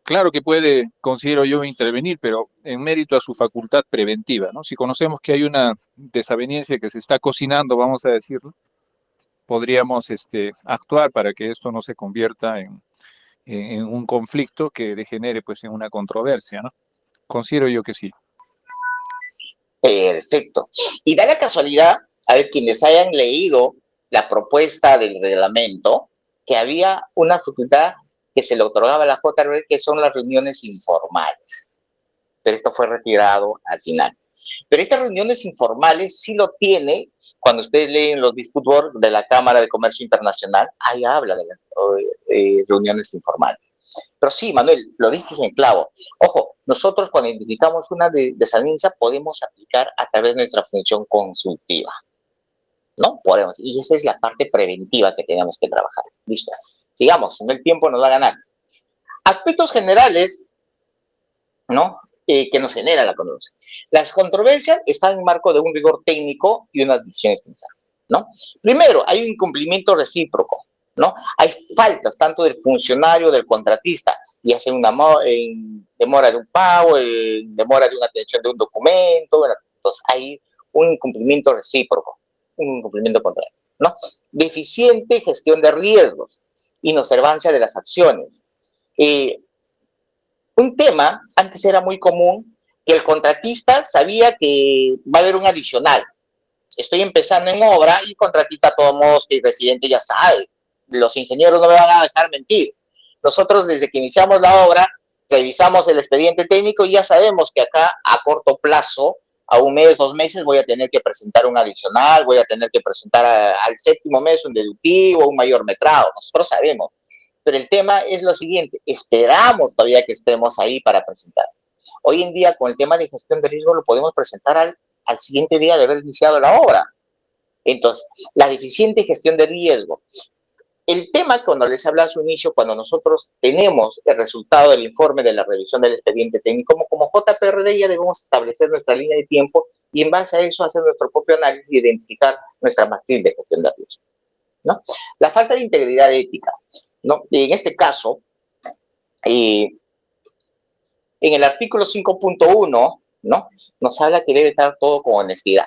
Claro que puede, considero yo, intervenir, pero en mérito a su facultad preventiva, ¿no? Si conocemos que hay una desavenencia que se está cocinando, vamos a decirlo, podríamos actuar para que esto no se convierta en un conflicto que degenere pues en una controversia, ¿no? Considero yo que sí. Perfecto. Y da la casualidad, a ver, quienes hayan leído la propuesta del reglamento, que había una facultad que se le otorgaba a la JRD, que son las reuniones informales. Pero esto fue retirado al final. Pero estas reuniones informales sí lo tiene, cuando ustedes leen los dispute board de la Cámara de Comercio Internacional, ahí habla de las reuniones informales. Pero sí, Manuel, lo dices en clavo. Ojo, nosotros cuando identificamos una desavenencia podemos aplicar a través de nuestra función consultiva, ¿no? Podemos, y esa es la parte preventiva que tenemos que trabajar. Listo. Sigamos, no el tiempo nos va a ganar. Aspectos generales ¿no? Que nos genera la controversia. Las controversias están en marco de un rigor técnico y una decisión especial, ¿no? Primero, hay un incumplimiento recíproco, ¿no? Hay faltas tanto del funcionario, del contratista, ya sea en demora de un pago, en demora de una atención de un documento, ¿verdad? Entonces hay un incumplimiento recíproco, un incumplimiento contrario, ¿no? Deficiente gestión de riesgos, inobservancia de las acciones. Un tema, antes era muy común, que el contratista sabía que va a haber un adicional. Estoy empezando en obra y el contratista, a todos modos, que el residente ya sabe. Los ingenieros no me van a dejar mentir. Nosotros, desde que iniciamos la obra, revisamos el expediente técnico y ya sabemos que acá, a corto plazo, a un mes, 2 meses, voy a tener que presentar un adicional, voy a tener que presentar al 7º mes un deductivo, un mayor metrado. Nosotros sabemos. Pero el tema es lo siguiente, esperamos todavía que estemos ahí para presentar. Hoy en día, con el tema de gestión de riesgo, lo podemos presentar al siguiente día de haber iniciado la obra. Entonces, la deficiente gestión de riesgo. El tema, cuando les hablaba a su inicio, cuando nosotros tenemos el resultado del informe de la revisión del expediente técnico, como JPRD ya debemos establecer nuestra línea de tiempo y en base a eso hacer nuestro propio análisis y identificar nuestra matriz de gestión de riesgo, ¿no? La falta de integridad ética, ¿no? En este caso, en el artículo 5.1, ¿no? Nos habla que debe estar todo con honestidad.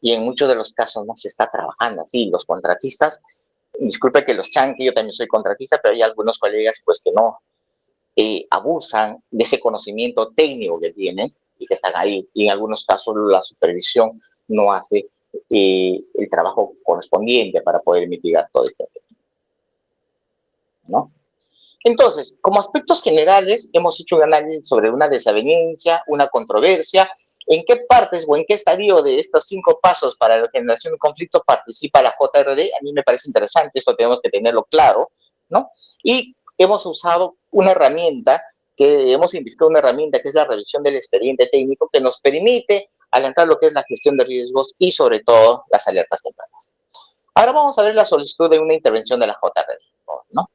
Y en muchos de los casos no se está trabajando así. Los contratistas, disculpe que los chanque, yo también soy contratista, pero hay algunos colegas pues que no abusan de ese conocimiento técnico que tienen y que están ahí. Y en algunos casos la supervisión no hace el trabajo correspondiente para poder mitigar todo esto, ¿no? Entonces, como aspectos generales, hemos hecho un análisis sobre una desavenencia, una controversia, en qué partes o en qué estadio de estos 5 pasos para la generación de conflicto participa la JRD. A mí me parece interesante, esto tenemos que tenerlo claro, ¿no? Y hemos usado una herramienta, hemos identificado una herramienta que es la revisión del expediente técnico, que nos permite alentar lo que es la gestión de riesgos y sobre todo las alertas tempranas. Ahora vamos a ver la solicitud de una intervención de la JRD, ¿no?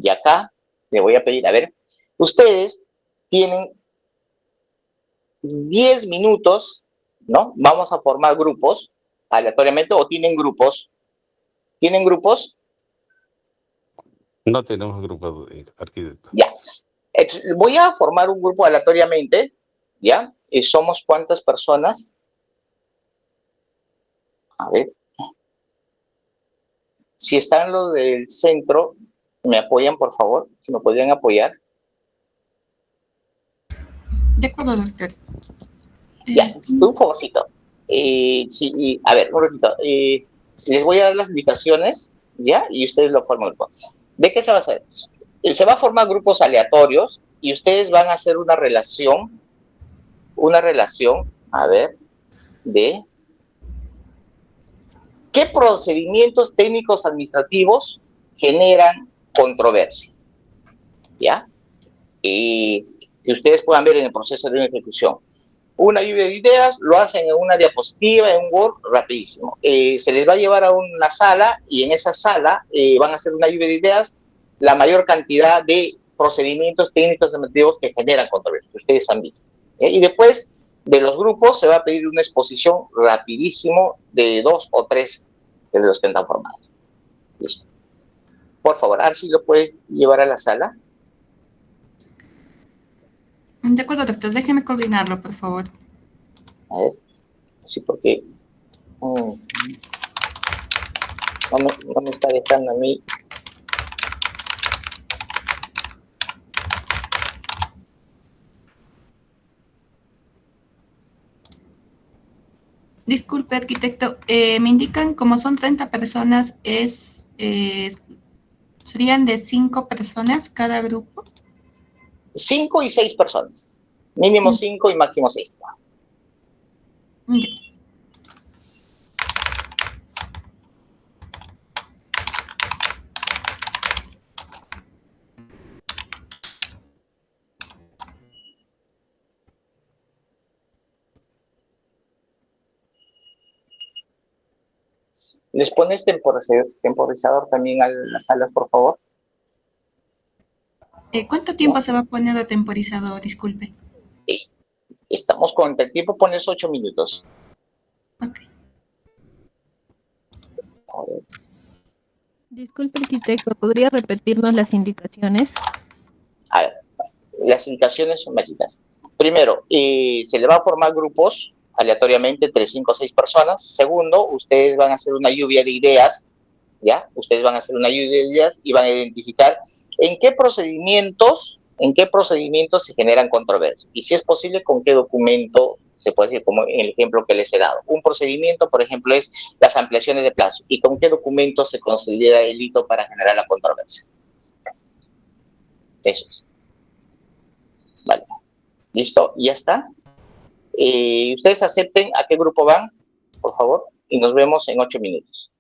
Y acá le voy a pedir, a ver, ustedes tienen 10 minutos, ¿no? Vamos a formar grupos aleatoriamente o tienen grupos. ¿Tienen grupos? No tenemos grupo, arquitecto. Ya. Voy a formar un grupo aleatoriamente, ¿ya? ¿Somos cuántas personas? A ver. Si están los del centro, ¿me apoyan, por favor? Si me podrían apoyar. De acuerdo, doctor. Ya, un favorcito. Sí, a ver, un ratito. Les voy a dar las indicaciones, ¿ya? Y ustedes lo forman. ¿De qué se va a hacer? Se va a formar grupos aleatorios y ustedes van a hacer una relación, a ver, de qué procedimientos técnicos administrativos generan controversia, ¿ya? Y que ustedes puedan ver en el proceso de una ejecución. Una lluvia de ideas, lo hacen en una diapositiva, en un Word, rapidísimo. Se les va a llevar a una sala y en esa sala van a hacer una lluvia de ideas, la mayor cantidad de procedimientos técnicos administrativos que generan controversia, que ustedes han visto. Y después de los grupos se va a pedir una exposición rapidísimo de 2 o 3 de los que están formados. Listo. Por favor, Arsi, ¿lo puedes llevar a la sala? De acuerdo, doctor. Déjeme coordinarlo, por favor. A ver. Sí, porque no me está dejando a mí. Disculpe, arquitecto. Me indican, como son 30 personas, serían de 5 personas cada grupo. 5 y 6 personas. Mínimo 5 y máximo 6. Ya. ¿Les pones temporizador también a las salas, por favor? ¿Cuánto tiempo se va a poner de temporizador? Disculpe. Estamos con el tiempo, pones 8 minutos. Ok. A ver. Disculpe, arquitecto, ¿podría repetirnos las indicaciones? A ver, las indicaciones son básicas. Primero, se le va a formar grupos aleatoriamente entre 5 o 6 personas. Segundo, ustedes van a hacer una lluvia de ideas, ¿ya? Ustedes van a hacer una lluvia de ideas y van a identificar en qué procedimientos se generan controversias. Y si es posible, con qué documento se puede decir, como en el ejemplo que les he dado. Un procedimiento, por ejemplo, es las ampliaciones de plazo. ¿Y con qué documento se considera delito para generar la controversia? Eso es. Vale. ¿Listo? ¿Ya está? Ustedes acepten a qué grupo van, por favor, y nos vemos en 8 minutos.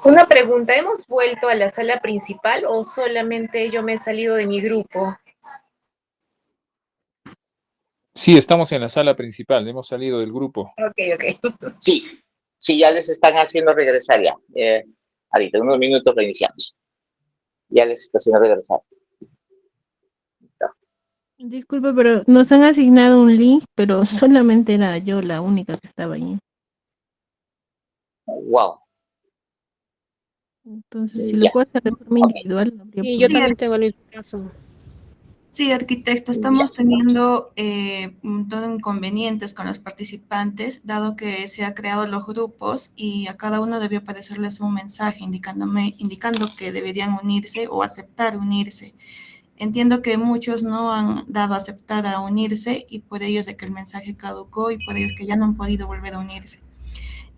Una pregunta, ¿hemos vuelto a la sala principal o solamente yo me he salido de mi grupo? Sí, estamos en la sala principal, hemos salido del grupo. Ok. Sí, sí, ya les están haciendo regresar ya. Ahorita, en unos minutos reiniciamos. Ya les está haciendo regresar. Disculpe, pero nos han asignado un link, pero solamente era yo la única que estaba ahí. Wow. Entonces, si lo Ya. puedo hacer de forma Ok. individual, no habría Sí, yo Sí, también tengo el mismo caso. Sí, arquitecto, estamos teniendo un montón de inconvenientes con los participantes, dado que se ha creado los grupos y a cada uno debió aparecerles un mensaje indicando que deberían unirse o aceptar unirse. Entiendo que muchos no han dado a aceptar a unirse y por ello es de que el mensaje caducó y por ello es que ya no han podido volver a unirse.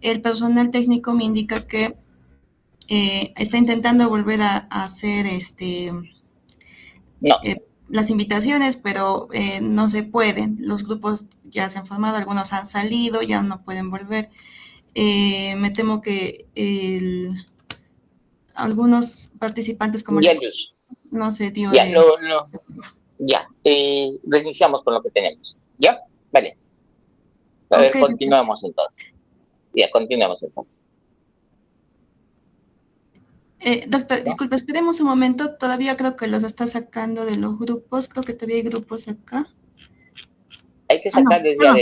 El personal técnico me indica que está intentando volver a hacer No. las invitaciones, pero no se pueden. Los grupos ya se han formado, algunos han salido, ya no pueden volver. Me temo que algunos participantes, como Ya, le Luz. no se dio Ya, de... ya. Reiniciamos con lo que tenemos. ¿Ya? Vale. A ver, Ok, continuamos entonces. Ya, continuamos entonces. doctor, disculpe, esperemos un momento, todavía creo que los está sacando de los grupos, creo que todavía hay grupos acá. Hay que Ah, no, sacarles ya perdón.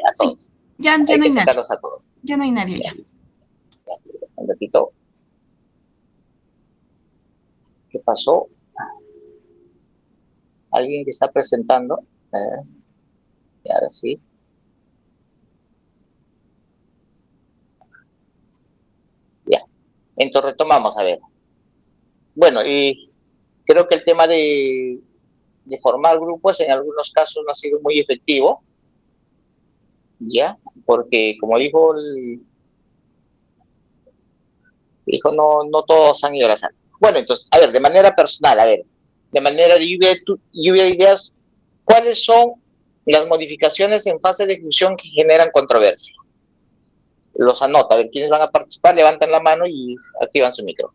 a todos. Sí, ya Hay no que hay nadie, sacarlos a todos. ya no hay nadie ya. Un ratito. ¿Qué pasó? ¿Alguien que está presentando? Y ahora sí. Ya. Entonces retomamos, a ver. Bueno, y creo que el tema de formar grupos en algunos casos no ha sido muy efectivo, ¿ya? Porque como dijo no, no todos han ido a la sala. Bueno, entonces, a ver, de manera personal, a ver, de manera de lluvia de ideas, ¿cuáles son las modificaciones en fase de ejecución que generan controversia? Los anota, a ver, ¿quiénes van a participar? Levantan la mano y activan su micro.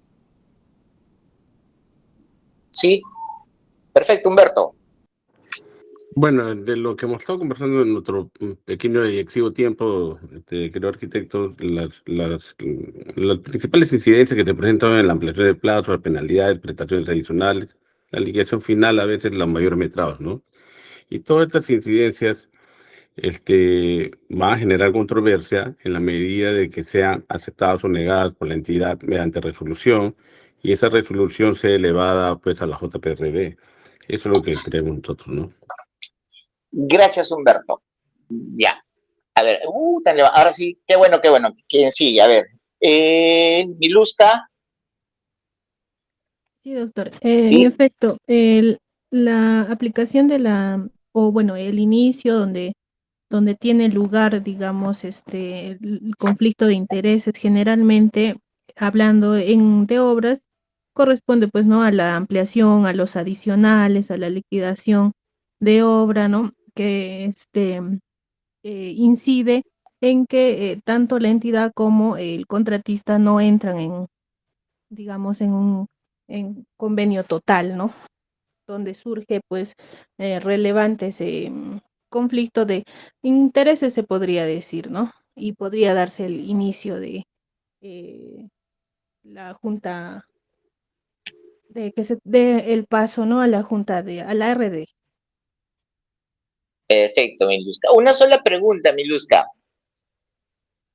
¿Sí? Perfecto, Humberto. Bueno, de lo que hemos estado conversando en nuestro pequeño y exiguo tiempo, creo, arquitectos, las principales incidencias que te presentan en la ampliación de plazo, las penalidades, prestaciones adicionales, la liquidación final, a veces los mayores metrados, ¿no? Y todas estas incidencias van a generar controversia en la medida de que sean aceptadas o negadas por la entidad mediante resolución, y esa resolución sea elevada pues a la JPRD. Eso es lo que creemos nosotros, ¿no? Gracias, Humberto. Ya. A ver, ahora sí, qué bueno, qué bueno. ¿Quién sigue? A ver. Miluska. Sí, doctor. En ¿Sí? efecto, la aplicación de o bueno, el inicio donde tiene lugar, digamos, el conflicto de intereses, generalmente hablando de obras, corresponde pues, ¿no? A la ampliación, a los adicionales, a la liquidación de obra, ¿no? Que incide en que tanto la entidad como el contratista no entran digamos, en un convenio total, ¿no? Donde surge, pues, relevante ese conflicto de intereses, se podría decir, ¿no? Y podría darse el inicio de eh, la junta, de que se dé el paso, ¿no? A la junta a la RD. Perfecto, Miluska. Una sola pregunta, Miluska.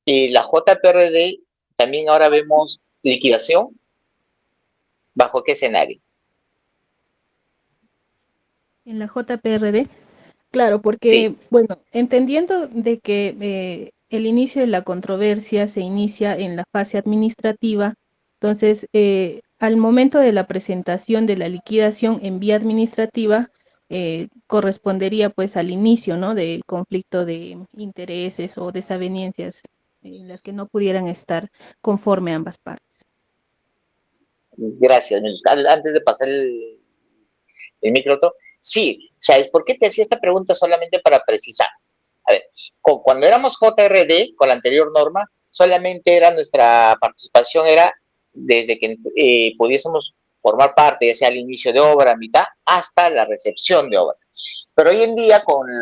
¿Y la JPRD también ahora vemos liquidación? ¿Bajo qué escenario? En la JPRD, claro, porque, Sí. bueno, entendiendo de que el inicio de la controversia se inicia en la fase administrativa, entonces, al momento de la presentación de la liquidación en vía administrativa, correspondería pues al inicio, ¿no? Del conflicto de intereses o desavenencias en las que no pudieran estar conforme ambas partes. Gracias, Miluska. Antes de pasar el micro otro. Sí, ¿sabes por qué te hacía esta pregunta? Solamente para precisar. A ver, cuando éramos JRD, con la anterior norma, solamente era nuestra participación era desde que pudiésemos formar parte, ya sea al inicio de obra, a mitad, hasta la recepción de obra. Pero hoy en día, con el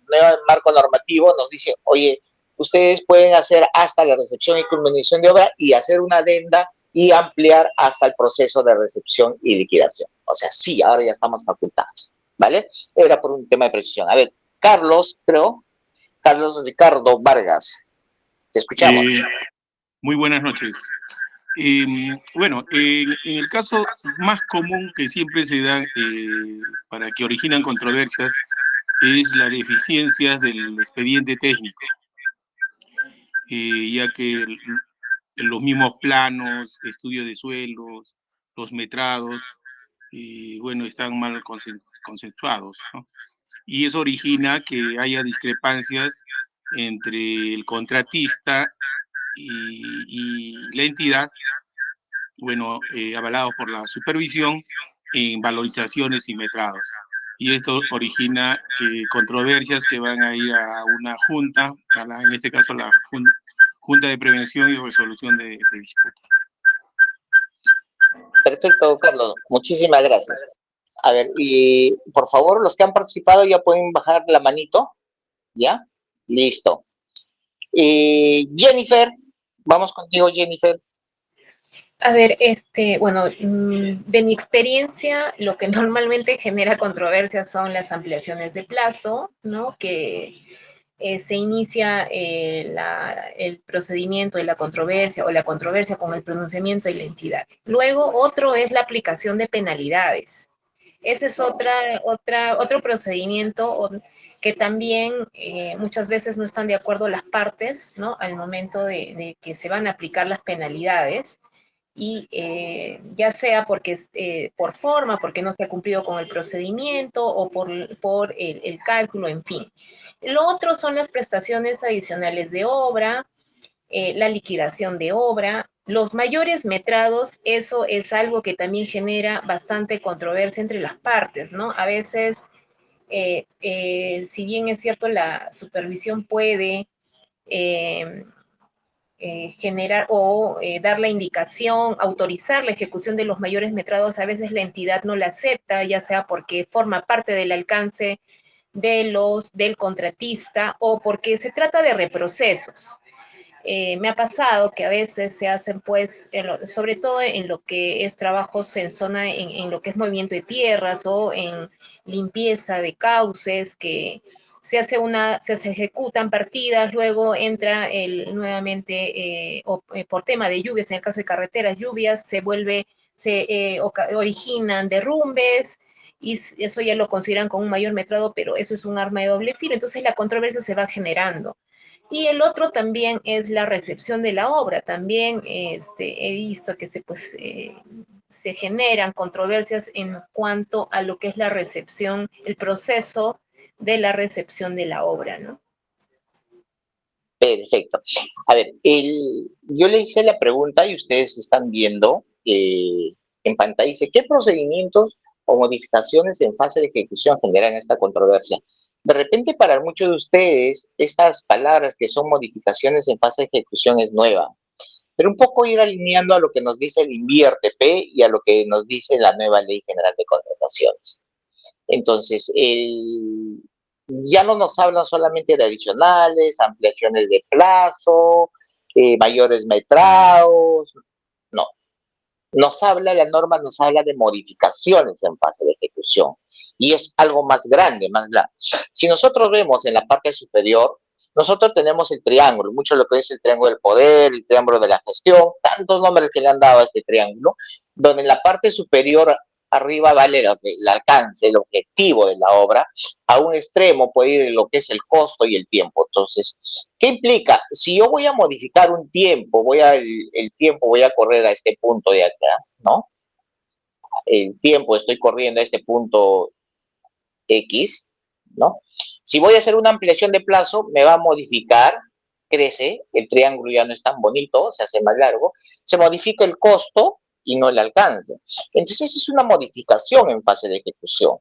nuevo marco normativo, nos dice, oye, ustedes pueden hacer hasta la recepción y culminación de obra y hacer una adenda y ampliar hasta el proceso de recepción y liquidación. O sea, sí, ahora ya estamos facultados, ¿vale? Era por un tema de precisión. A ver, Carlos, creo, Carlos Ricardo Vargas, te escuchamos. Muy buenas noches. Bueno, en el caso más común que siempre se da para que originan controversias es la deficiencia del expediente técnico, ya que los mismos planos, estudios de suelos, los metrados, bueno, están mal conceptuados, ¿no? Y eso origina que haya discrepancias entre el contratista y la entidad, bueno, avalados por la supervisión en valorizaciones y metrados. Y esto origina controversias que van a ir a una junta, en este caso la Junta de Prevención y Resolución de Disputas. Perfecto, Carlos. Muchísimas gracias. A ver, y por favor, los que han participado ya pueden bajar la manito. ¿Ya? Listo. Jennifer, vamos contigo, Jennifer. A ver, bueno, de mi experiencia, lo que normalmente genera controversia son las ampliaciones de plazo, ¿no? Que se inicia el procedimiento de la controversia o la controversia con el pronunciamiento de la entidad. Luego, otro es la aplicación de penalidades. Ese es otro procedimiento que también muchas veces no están de acuerdo las partes, ¿no? Al momento de que se van a aplicar las penalidades. Y ya sea porque por forma, porque no se ha cumplido con el procedimiento o por el cálculo, en fin. Lo otro son las prestaciones adicionales de obra, la liquidación de obra, los mayores metrados. Eso es algo que también genera bastante controversia entre las partes, ¿no? A veces, si bien es cierto, la supervisión puede generar o dar la indicación, autorizar la ejecución de los mayores metrados, a veces la entidad no la acepta, ya sea porque forma parte del alcance del contratista o porque se trata de reprocesos. Me ha pasado que a veces se hacen, pues, sobre todo en lo que es trabajos en zona, en lo que es movimiento de tierras o en limpieza de cauces, que se ejecutan partidas, luego entra nuevamente, por tema de lluvias, en el caso de carreteras, lluvias, originan derrumbes, y eso ya lo consideran como un mayor metrado, pero eso es un arma de doble filo, entonces la controversia se va generando. Y el otro también es la recepción de la obra. También he visto que se generan controversias en cuanto a lo que es la recepción, el proceso de la recepción de la obra, ¿no? Perfecto. A ver, yo le hice la pregunta y ustedes están viendo en pantalla, dice, ¿qué procedimientos o modificaciones en fase de ejecución generan esta controversia? De repente, para muchos de ustedes, estas palabras que son modificaciones en fase de ejecución es nueva, pero un poco ir alineando a lo que nos dice el INVIERTP y a lo que nos dice la nueva Ley General de Contrataciones. Entonces, ya no nos hablan solamente de adicionales, ampliaciones de plazo, mayores metrados, no. La norma nos habla de modificaciones en fase de ejecución y es algo más grande, más grande. Si nosotros vemos en la parte superior, nosotros tenemos el triángulo, mucho lo que es el triángulo del poder, el triángulo de la gestión, tantos nombres que le han dado a este triángulo, donde en la parte superior arriba vale el alcance, el objetivo de la obra, a un extremo puede ir lo que es el costo y el tiempo. Entonces, ¿qué implica? Si yo voy a modificar un tiempo, el tiempo voy a correr a este punto de acá, ¿no? El tiempo estoy corriendo a este punto X, ¿no? Si voy a hacer una ampliación de plazo, me va a modificar, crece, el triángulo ya no es tan bonito, se hace más largo, se modifica el costo y no el alcance. Entonces es una modificación en fase de ejecución.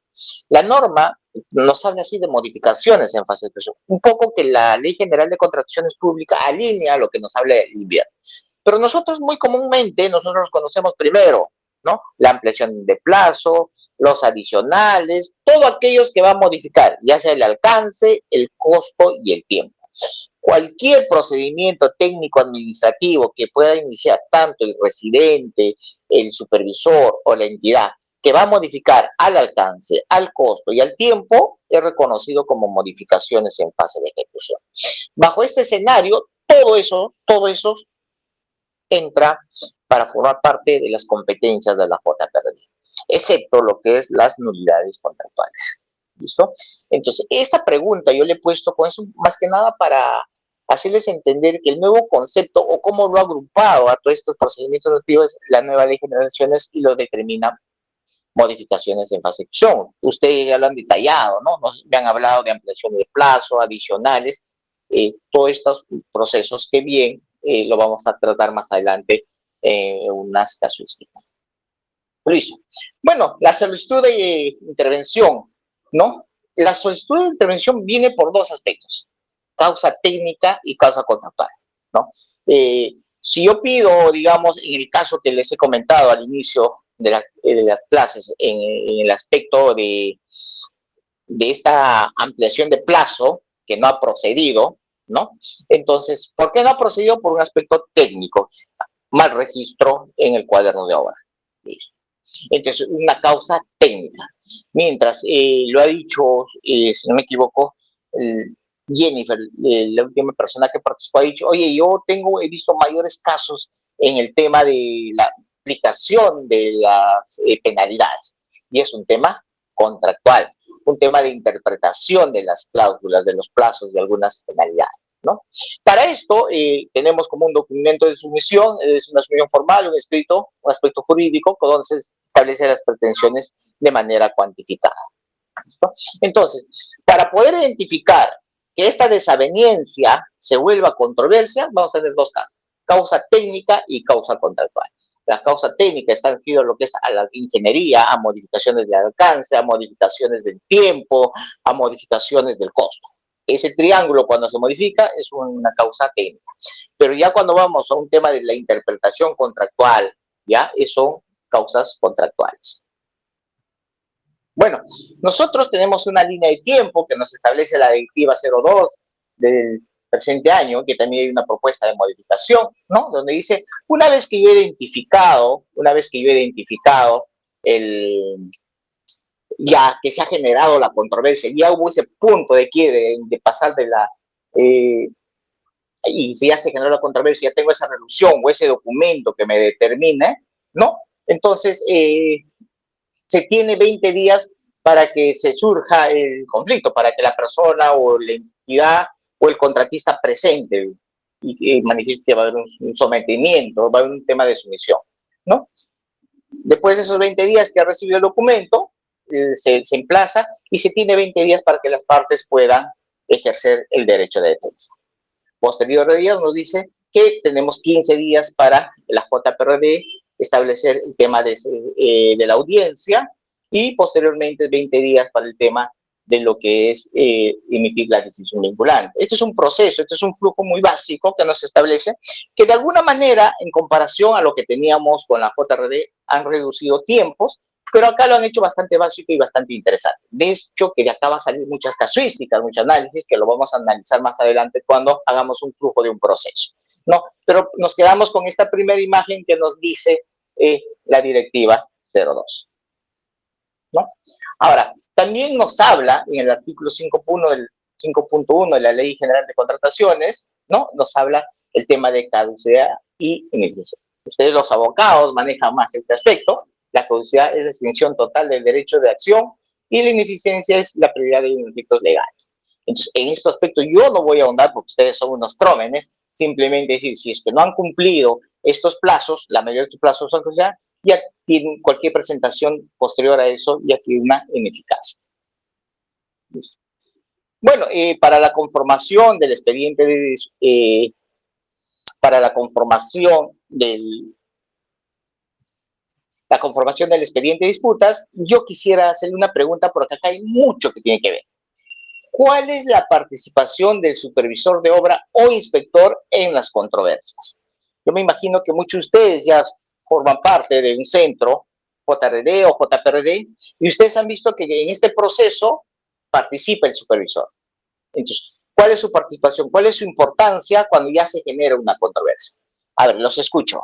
La norma nos habla así de modificaciones en fase de ejecución, un poco que la Ley General de Contrataciones Públicas alinea lo que nos habla el invierno. Pero nosotros muy comúnmente, nosotros conocemos primero, ¿no? La ampliación de plazo, los adicionales, todos aquellos que va a modificar, ya sea el alcance, el costo y el tiempo. Cualquier procedimiento técnico-administrativo que pueda iniciar tanto el residente, el supervisor o la entidad que va a modificar al alcance, al costo y al tiempo, es reconocido como modificaciones en fase de ejecución. Bajo este escenario, todo eso entra para formar parte de las competencias de la JPRD, excepto lo que es las nulidades contractuales. ¿Listo? Entonces, esta pregunta yo le he puesto con eso más que nada para hacerles entender que el nuevo concepto o cómo lo ha agrupado a todos estos procedimientos normativos la nueva ley de generaciones y lo determina modificaciones en fase de ejecución. Ustedes ya lo han detallado, ¿no? Me han hablado de ampliación de plazo, adicionales, todos estos procesos que bien lo vamos a tratar más adelante en unas casuísticas. Listo. Bueno, la solicitud de intervención, ¿no? La solicitud de intervención viene por dos aspectos, causa técnica y causa contractual, ¿no? Si yo pido, digamos, en el caso que les he comentado al inicio de las clases, en el aspecto de esta ampliación de plazo que no ha procedido, ¿no? Entonces, ¿por qué no ha procedido? Por un aspecto técnico, mal registro en el cuaderno de obra. ¿Listo? Entonces, una causa técnica. Mientras, lo ha dicho, si no me equivoco, Jennifer, la última persona que participó, ha dicho, oye, he visto mayores casos en el tema de la aplicación de las penalidades. Y es un tema contractual, un tema de interpretación de las cláusulas, de los plazos de algunas penalidades, ¿no? Para esto tenemos como un documento de sumisión, es una sumisión formal, un escrito, un aspecto jurídico, donde se establece las pretensiones de manera cuantificada, ¿no? Entonces, para poder identificar que esta desaveniencia se vuelva controversia, vamos a tener dos casos, causa técnica y causa contractual. La causa técnica está referido a lo que es a la ingeniería, a modificaciones de alcance, a modificaciones del tiempo, a modificaciones del costo. Ese triángulo cuando se modifica es una causa técnica. Pero ya cuando vamos a un tema de la interpretación contractual, ya son causas contractuales. Bueno, nosotros tenemos una línea de tiempo que nos establece la directiva 02 del presente año, que también hay una propuesta de modificación, ¿no? Donde dice, una vez que yo he identificado ya que se ha generado la controversia, ya hubo ese punto de quiebre, de pasar de la... y si ya se generó la controversia, ya tengo esa resolución o ese documento que me determina, ¿no? Entonces, se tiene 20 días para que se surja el conflicto, para que la persona o la entidad o el contratista presente y manifieste que va a haber un sometimiento, va a haber un tema de sumisión, ¿no? Después de esos 20 días que ha recibido el documento, se emplaza y se tiene 20 días para que las partes puedan ejercer el derecho de defensa. Posterior a ello nos dice que tenemos 15 días para la JPRD establecer el tema de la audiencia y posteriormente 20 días para el tema de lo que es emitir la decisión vinculante. Este es un proceso, este es un flujo muy básico que nos establece, que de alguna manera, en comparación a lo que teníamos con la JRD, han reducido tiempos, pero acá lo han hecho bastante básico y bastante interesante. De hecho, que de acá va a salir muchas casuísticas, muchos análisis, que lo vamos a analizar más adelante cuando hagamos un flujo de un proceso, ¿no? Pero nos quedamos con esta primera imagen que nos dice la directiva 02, ¿no? Ahora, también nos habla en el artículo 5.1 de la Ley General de Contrataciones, ¿no? Nos habla el tema de caducidad y ineficiencia. Ustedes los abogados manejan más este aspecto. La caducidad es la extinción total del derecho de acción y la ineficiencia es la prioridad de los efectos legales. Entonces, en este aspecto yo no voy a ahondar porque ustedes son unos trómenes, simplemente decir, si es que no han cumplido estos plazos, la mayoría de estos plazos son caducidad, ya tienen cualquier presentación posterior a eso, ya tiene una ineficacia. ¿Listo? Bueno, para la conformación del expediente, para la conformación del la conformación del expediente de disputas, yo quisiera hacerle una pregunta porque acá hay mucho que tiene que ver. ¿Cuál es la participación del supervisor de obra o inspector en las controversias? Yo me imagino que muchos de ustedes ya forman parte de un centro, JRD o JPRD, y ustedes han visto que en este proceso participa el supervisor. Entonces, ¿cuál es su participación? ¿Cuál es su importancia cuando ya se genera una controversia? A ver, los escucho.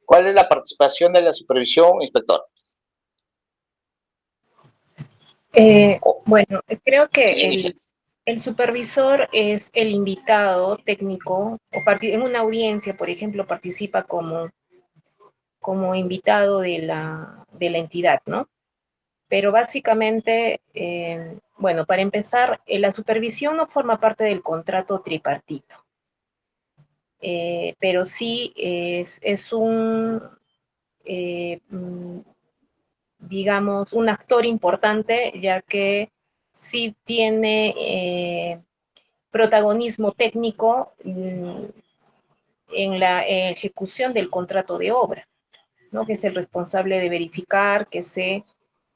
¿Cuál es la participación de la supervisión, inspector? Bueno, creo que el supervisor es el invitado técnico, en una audiencia, por ejemplo, participa como invitado de la entidad, ¿no? Pero básicamente, bueno, para empezar, la supervisión no forma parte del contrato tripartito, pero sí es un, digamos, un actor importante, ya que sí tiene protagonismo técnico en la ejecución del contrato de obra, ¿no? Que es el responsable de verificar que se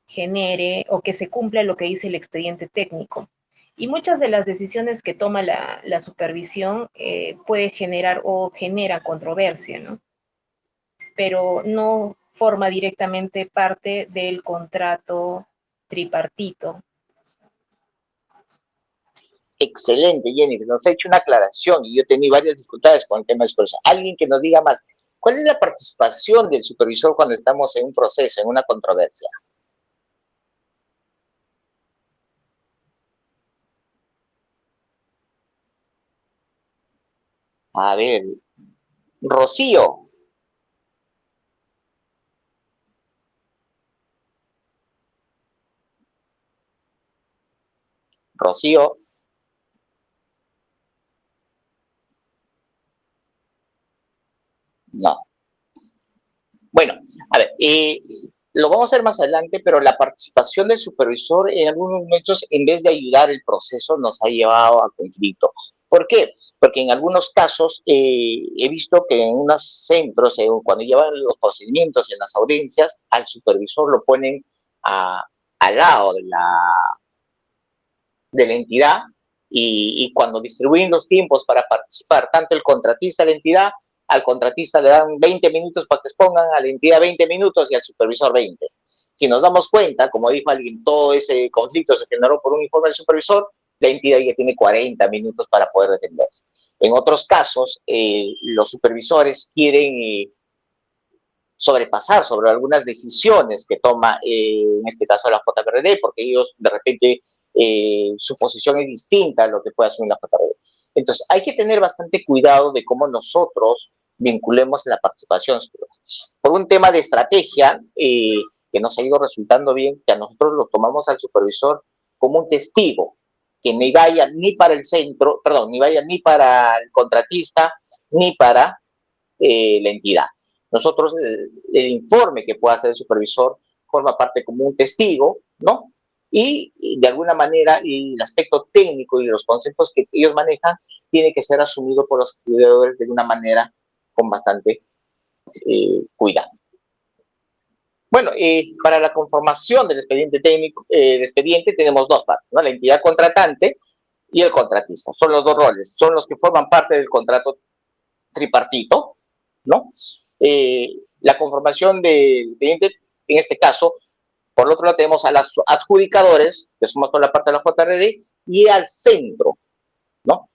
genere o que se cumpla lo que dice el expediente técnico. Y muchas de las decisiones que toma la supervisión puede generar o genera controversia, ¿no? Pero no forma directamente parte del contrato tripartito. Excelente, Jennifer, nos ha hecho una aclaración y yo tenía varias dificultades con el tema de supervisión. Alguien que nos diga más, ¿cuál es la participación del supervisor cuando estamos en un proceso, en una controversia? A ver, Rocío. Rocío. No. Bueno, a ver, lo vamos a hacer más adelante, pero la participación del supervisor en algunos momentos, en vez de ayudar el proceso, nos ha llevado a conflicto. ¿Por qué? Porque en algunos casos he visto que en unos centros, cuando llevan los procedimientos en las audiencias, al supervisor lo ponen al lado de la entidad y cuando distribuyen los tiempos para participar, tanto el contratista de la entidad, al contratista le dan 20 minutos para que expongan, a la entidad 20 minutos y al supervisor 20. Si nos damos cuenta, como dijo alguien, todo ese conflicto se generó por un informe del supervisor, la entidad ya tiene 40 minutos para poder defenderse. En otros casos, los supervisores quieren sobrepasar sobre algunas decisiones que toma, en este caso, la JPRD, porque ellos de repente su posición es distinta a lo que puede asumir la JPRD. Entonces, hay que tener bastante cuidado de cómo nosotros vinculemos la participación. Por un tema de estrategia que nos ha ido resultando bien, que a nosotros lo tomamos al supervisor como un testigo, que ni vaya ni para el centro, perdón, ni vaya ni para el contratista, ni para la entidad. Nosotros, el informe que pueda hacer el supervisor forma parte como un testigo, ¿no? Y de alguna manera el aspecto técnico y los conceptos que ellos manejan tiene que ser asumido por los estudiadores de una manera con bastante cuidado. Bueno, para la conformación del expediente técnico, tenemos dos partes, ¿no? La entidad contratante y el contratista. Son los dos roles, son los que forman parte del contrato tripartito, ¿no? La conformación del expediente, en este caso, por otro lado tenemos a los adjudicadores, que somos toda la parte de la JRD, y al centro, ¿no?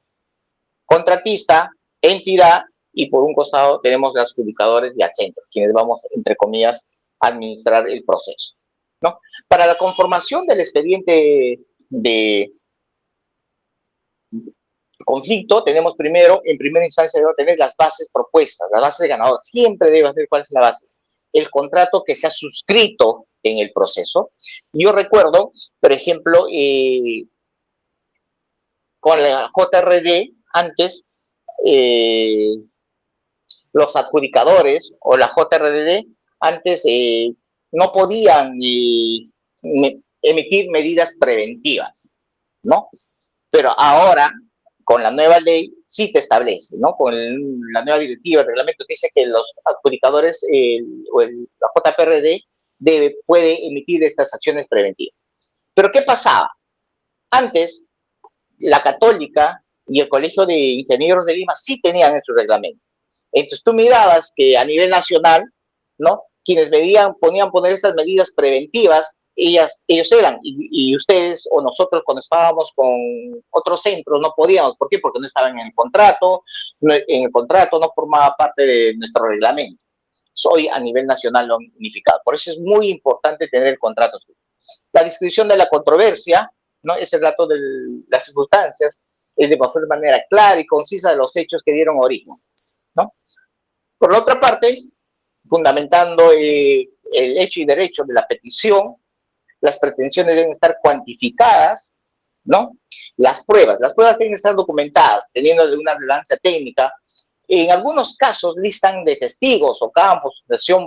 Contratista, entidad, y por un costado tenemos los adjudicadores y al centro, quienes vamos, entre comillas, a administrar el proceso, ¿no? Para la conformación del expediente de conflicto, tenemos primero, en primera instancia, debemos tener las bases propuestas, las bases de ganador. Siempre debe haber cuál es la base. El contrato que se ha suscrito en el proceso. Yo recuerdo, por ejemplo, con la JRD, antes, los adjudicadores o la JRD antes no podían emitir medidas preventivas, ¿no? Pero ahora, con la nueva ley, sí te establece, ¿no? Con la nueva directiva, el reglamento, dice que los adjudicadores la JPRD puede emitir estas acciones preventivas. Pero ¿qué pasaba? Antes, la Católica y el Colegio de Ingenieros de Lima sí tenían en su reglamento. Entonces tú mirabas que a nivel nacional, ¿no? Quienes ponían poner estas medidas preventivas, ellos eran, y ustedes o nosotros cuando estábamos con otros centros no podíamos. ¿Por qué? Porque no estaban en el contrato no formaba parte de nuestro reglamento. Hoy a nivel nacional lo han unificado. Por eso es muy importante tener el contrato. La descripción de la controversia, ¿no? Ese dato de las circunstancias, es de manera clara y concisa de los hechos que dieron origen, ¿no? Por la otra parte, fundamentando el hecho y derecho de la petición, las pretensiones deben estar cuantificadas, ¿no? Las pruebas deben estar documentadas, teniendo una relevancia técnica. En algunos casos listan de testigos o campos,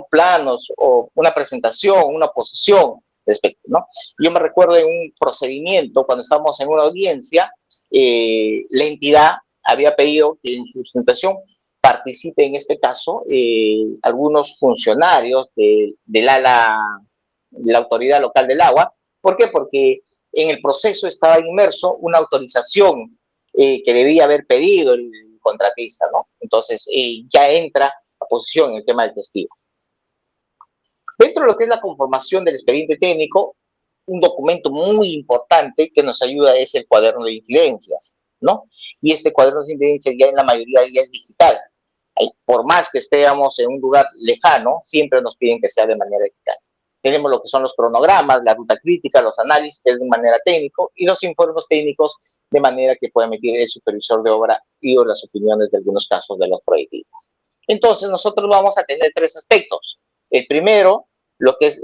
planos o una presentación, una oposición respecto, ¿no? Yo me recuerdo en un procedimiento, cuando estábamos en una audiencia, la entidad había pedido que en su presentación participe en este caso algunos funcionarios de la autoridad local del agua. ¿Por qué? Porque en el proceso estaba inmerso una autorización que debía haber pedido el contratista, ¿no? Entonces ya entra a posición en el tema del testigo. Dentro de lo que es la conformación del expediente técnico, un documento muy importante que nos ayuda es el cuaderno de incidencias, ¿no? Y este cuaderno de incidencias ya en la mayoría ya es digital. Por más que estemos en un lugar lejano, siempre nos piden que sea de manera digital. Tenemos lo que son los cronogramas, la ruta crítica, los análisis, que es de manera técnico, y los informes técnicos de manera que pueda emitir el supervisor de obra y o las opiniones de algunos casos de los proyectistas. Entonces, nosotros vamos a tener tres aspectos. El primero, lo que es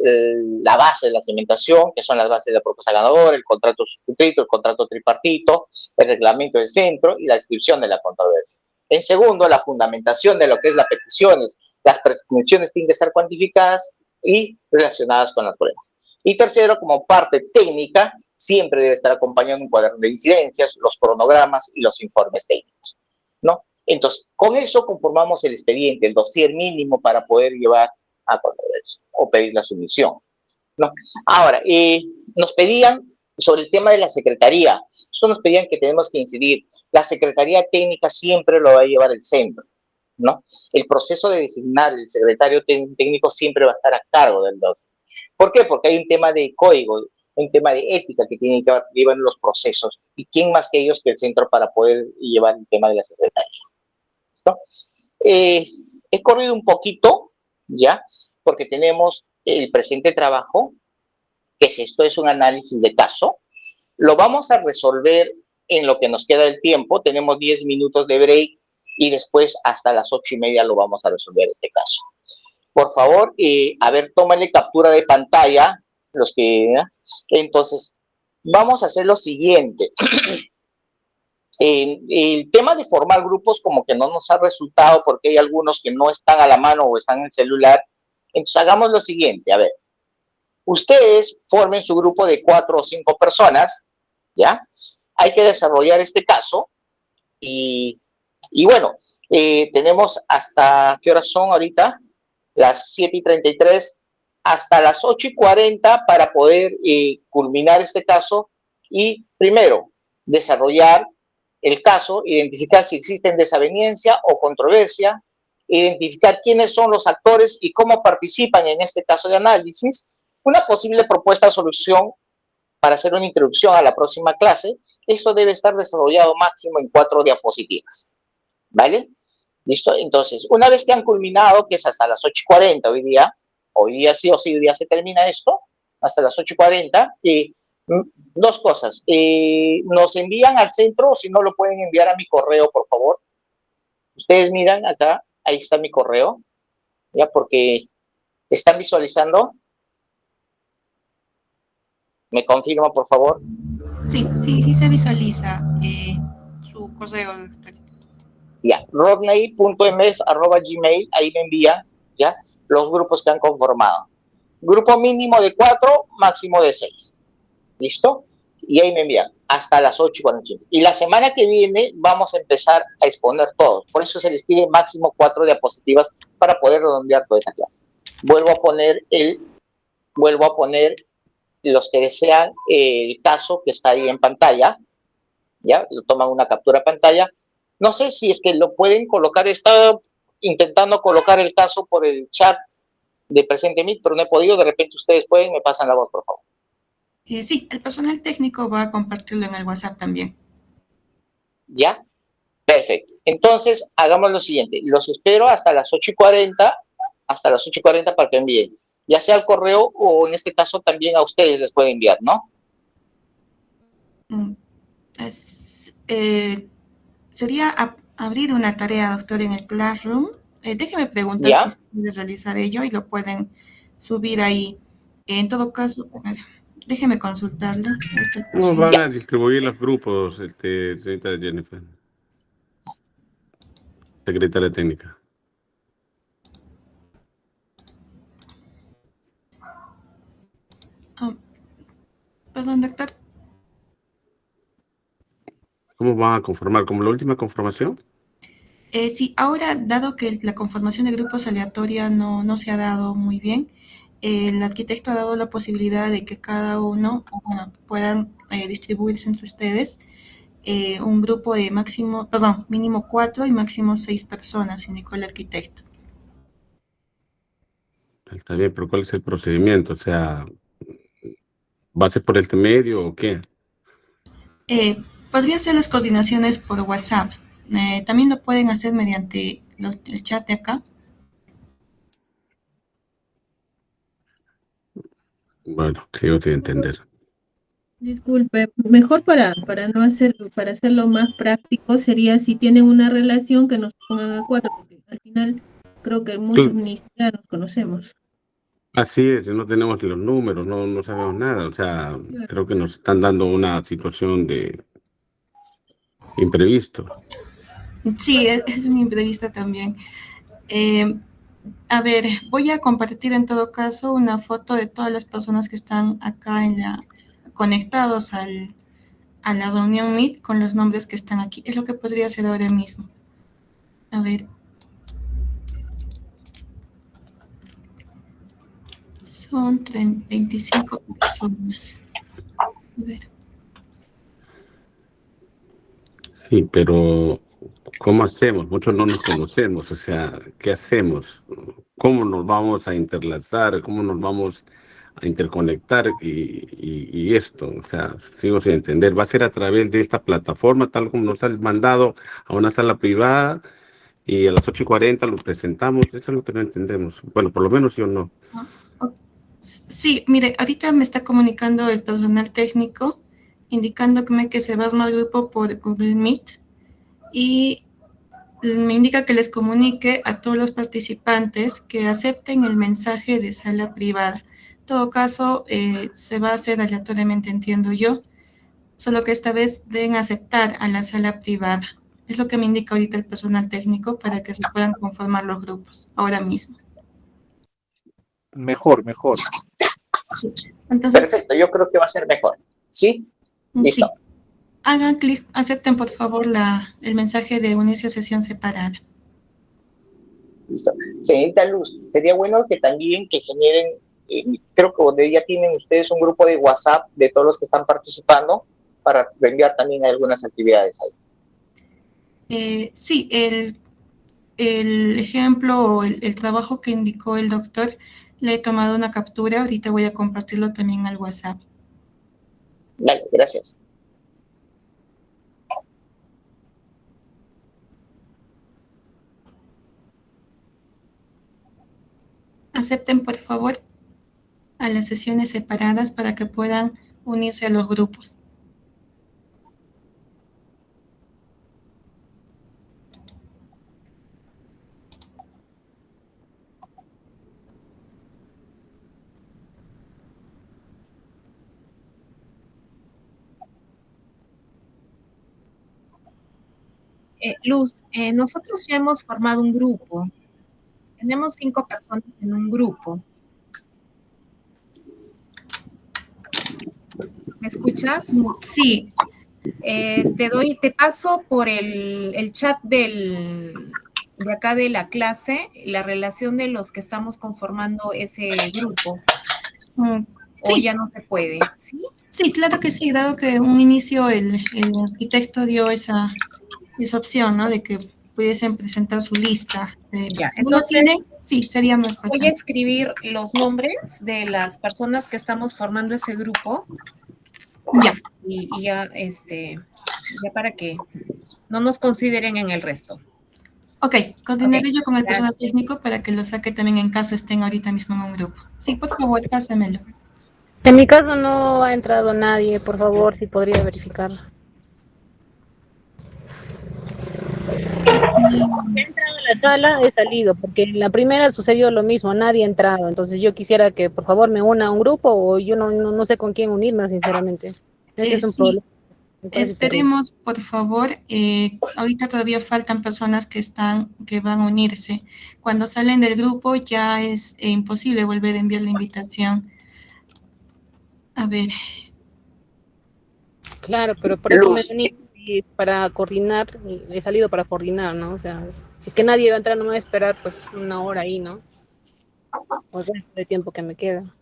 la base de la cimentación, que son las bases de la propuesta ganadora, el contrato suscrito, el contrato tripartito, el reglamento del centro y la descripción de la controversia. En segundo, la fundamentación de lo que es las peticiones. Las pretensiones tienen que estar cuantificadas y relacionadas con las pruebas. Y tercero, como parte técnica, siempre debe estar acompañando un cuaderno de incidencias, los cronogramas y los informes técnicos, ¿no? Entonces, con eso conformamos el expediente, el dossier mínimo para poder llevar a controversia o pedir la sumisión, ¿no? Ahora, nos pedían sobre el tema de la secretaría. Esto nos pedían que tenemos que incidir. La secretaría técnica siempre lo va a llevar el centro, ¿no? El proceso de designar el secretario técnico siempre va a estar a cargo del doctor. ¿Por qué? Porque hay un tema de código, un tema de ética que tienen que llevar los procesos. ¿Y quién más que ellos que el centro para poder llevar el tema de la secretaría, ¿no? He corrido un poquito, ¿ya? Porque tenemos el presente trabajo, que esto es un análisis de caso. Lo vamos a resolver en lo que nos queda del tiempo. Tenemos 10 minutos de break y después hasta las 8:30 lo vamos a resolver este caso. Por favor, a ver, tómale captura de pantalla, los que... Entonces, vamos a hacer lo siguiente. El tema de formar grupos como que no nos ha resultado porque hay algunos que no están a la mano o están en el celular. Entonces, hagamos lo siguiente, a ver. Ustedes formen su grupo de 4 o 5 personas, ¿ya? Hay que desarrollar este caso y bueno, tenemos hasta, ¿qué horas son ahorita? Las 7:33 hasta las 8:40 para poder culminar este caso y primero desarrollar el caso, identificar si existen desaveniencia o controversia, identificar quiénes son los actores y cómo participan en este caso de análisis, una posible propuesta de solución para hacer una introducción a la próxima clase. Esto debe estar desarrollado máximo en 4 diapositivas, ¿vale? ¿Listo? Entonces, una vez que han culminado, que es hasta las 8:40 hoy día sí o sí, hoy día se termina esto, hasta las 8:40, dos cosas, nos envían al centro, o si no lo pueden enviar a mi correo, por favor. Ustedes miran acá, ahí está mi correo, ya, porque están visualizando. ¿Me confirma, por favor? Sí se visualiza su correo, doctor. Ya, rodney.mf@gmail, ahí me envían ya los grupos que han conformado. Grupo mínimo de 4, máximo de 6. ¿Listo? Y ahí me envían hasta las 8:45. Y la semana que viene vamos a empezar a exponer todos. Por eso se les pide máximo 4 diapositivas para poder redondear toda esa clase. Vuelvo a poner los que desean el caso que está ahí en pantalla. Ya, lo toman una captura de pantalla. No sé si es que lo pueden colocar, estaba intentando colocar el caso por el chat de Presente Meet, pero no he podido. De repente ustedes pueden, me pasan la voz, por favor. Sí, el personal técnico va a compartirlo en el WhatsApp también. ¿Ya? Perfecto. Entonces, hagamos lo siguiente. Los espero hasta las 8:40 para que envíen. Ya sea al correo o en este caso también a ustedes les pueden enviar, ¿no? Sería abrir una tarea, doctor, en el Classroom. Déjeme preguntar ¿Ya? si se puede realizar ello y lo pueden subir ahí. En todo caso, déjeme consultarlo. ¿Cómo van a distribuir los grupos, señorita Jennifer? Secretaria técnica. Perdón, doctor. ¿Cómo van a conformar? ¿Como la última conformación? Sí, ahora, dado que la conformación de grupos aleatoria no se ha dado muy bien, el arquitecto ha dado la posibilidad de que cada uno, puedan distribuirse entre ustedes un grupo de mínimo 4 y máximo 6 personas, indicó el arquitecto. Está bien, pero ¿cuál es el procedimiento? O sea, ¿va a ser por este medio o qué? Podría hacer las coordinaciones por WhatsApp. También lo pueden hacer mediante el chat de acá. Bueno, sigo sin entender. Disculpe, mejor no hacer, para hacerlo más práctico sería si tienen una relación que nos pongan a 4, porque al final creo que muchos ni siquiera nos conocemos. Así es, no tenemos los números, no sabemos nada. O sea, creo que nos están dando una situación de imprevisto. Sí, es un imprevisto también. A ver, voy a compartir en todo caso una foto de todas las personas que están acá conectados a la reunión Meet con los nombres que están aquí. Es lo que podría hacer ahora mismo. A ver. Son 25 personas. A ver. Sí, pero ¿cómo hacemos? Muchos no nos conocemos, o sea, ¿qué hacemos? ¿Cómo nos vamos a interlazar? ¿Cómo nos vamos a interconectar? Y esto, o sea, sigo sin entender. ¿Va a ser a través de esta plataforma, tal como nos han mandado a una sala privada y a las 8:40 lo presentamos? Eso es lo que no entendemos. Bueno, por lo menos yo no. Sí, mire, ahorita me está comunicando el personal técnico indicándome que se va a armar grupo por Google Meet y me indica que les comunique a todos los participantes que acepten el mensaje de sala privada. En todo caso, se va a hacer aleatoriamente, entiendo yo, solo que esta vez deben aceptar a la sala privada. Es lo que me indica ahorita el personal técnico para que se puedan conformar los grupos ahora mismo. Mejor. Entonces, perfecto, yo creo que va a ser mejor. ¿Sí? Listo. Sí. Hagan clic, acepten por favor el mensaje de unirse a sesión separada. Listo. Señorita Luz, sería bueno que también que generen, creo que ya tienen ustedes un grupo de WhatsApp de todos los que están participando para enviar también algunas actividades ahí. Sí, el ejemplo o el trabajo que indicó el doctor, le he tomado una captura, ahorita voy a compartirlo también al WhatsApp. Vale, gracias. Acepten por favor a las sesiones separadas para que puedan unirse a los grupos. Luz, nosotros ya hemos formado un grupo. Tenemos 5 personas en un grupo. ¿Me escuchas? Sí, Te paso por el chat de acá de la clase la relación de los que estamos conformando ese grupo. O sí, ya no se puede, ¿sí? sí, claro que sí, dado que un inicio el arquitecto dio esa opción, ¿no? De que pudiesen presentar su lista. Ya, Si no lo entonces tienen, sí, sería mejor. voy a escribir los nombres de las personas que estamos formando ese grupo Ya, y ya, ya para que no nos consideren en el resto. ok, Ok, coordinaré yo con el personal gracias. técnico para que lo saque también en caso estén ahorita mismo en un grupo. Sí, por favor, pásamelo. En mi caso no ha entrado nadie, por favor, si podría verificar. He entrado a la sala, he salido, porque en la primera sucedió lo mismo, nadie ha entrado. Entonces yo quisiera que por favor me una a un grupo o yo no sé con quién unirme, sinceramente. Ese es un Sí, problema, me parece terrible. esperemos, por favor. Ahorita todavía faltan personas que van a unirse. Cuando salen del grupo ya es imposible volver a enviar la invitación. A ver, Claro, pero por eso me Luz, uní y para coordinar, y he salido para coordinar, ¿no? O sea, si es que nadie va a entrar, no me voy a esperar pues una hora ahí, ¿no? O el resto de tiempo que me queda.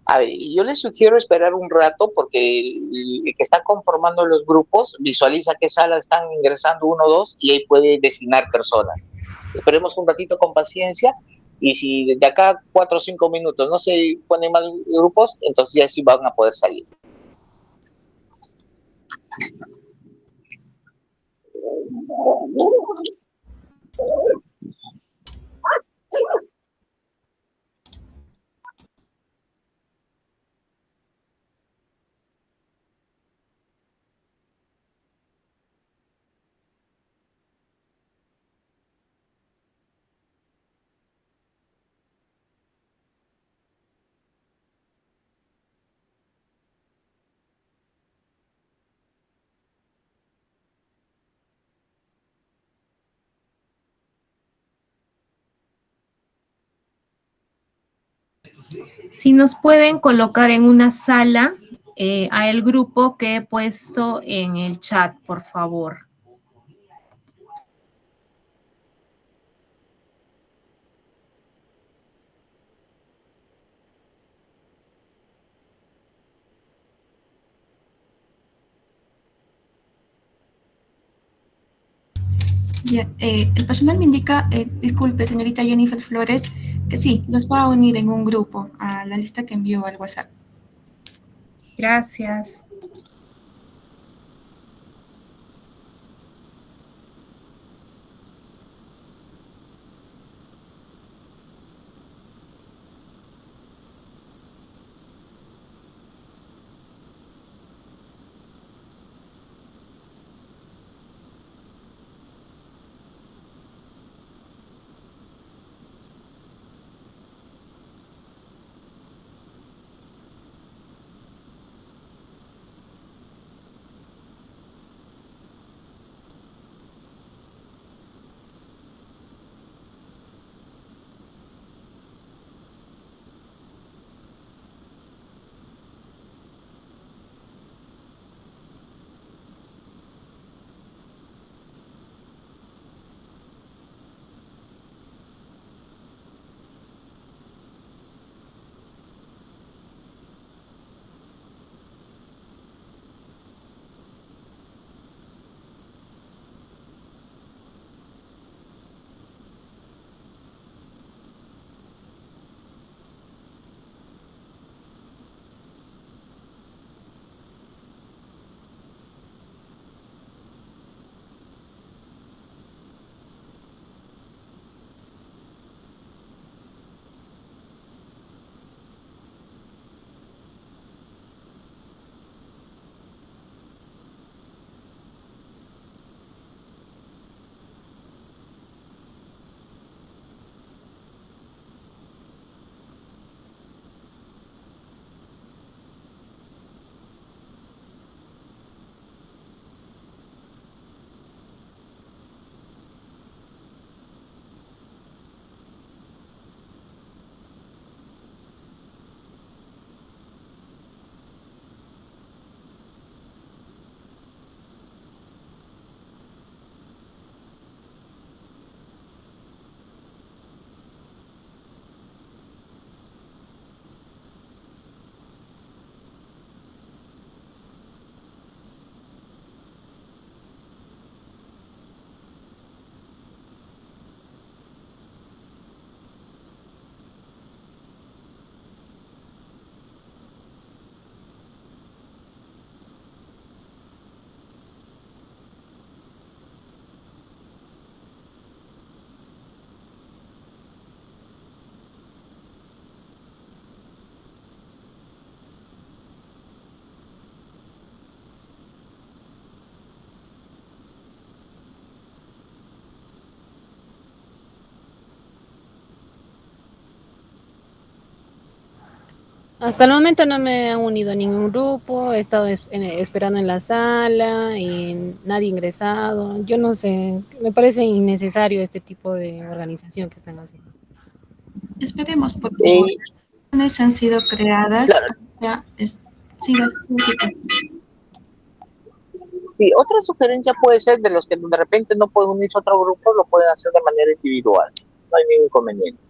a ver, yo les sugiero esperar un rato porque el que está conformando los grupos visualiza qué salas están ingresando uno o dos y ahí puede designar personas. Esperemos un ratito con paciencia y si de acá 4 o 5 minutos no se ponen más grupos, entonces ya sí van a poder salir. Si nos pueden colocar en una sala a el grupo que he puesto en el chat, por favor. ya, el personal me indica, disculpe, señorita Jennifer Flores, que sí, los va a unir en un grupo a la lista que envió al WhatsApp. Gracias. Hasta el momento no me han unido a ningún grupo, he estado esperando en la sala y nadie ha ingresado. Yo no sé, me parece innecesario este tipo de organización que están haciendo. Esperemos, por favor. Las sesiones han sido creadas. Claro. Ya, siga, Tito. Sí, otra sugerencia puede ser de los que de repente no pueden unirse a otro grupo, lo pueden hacer de manera individual. No hay ningún inconveniente.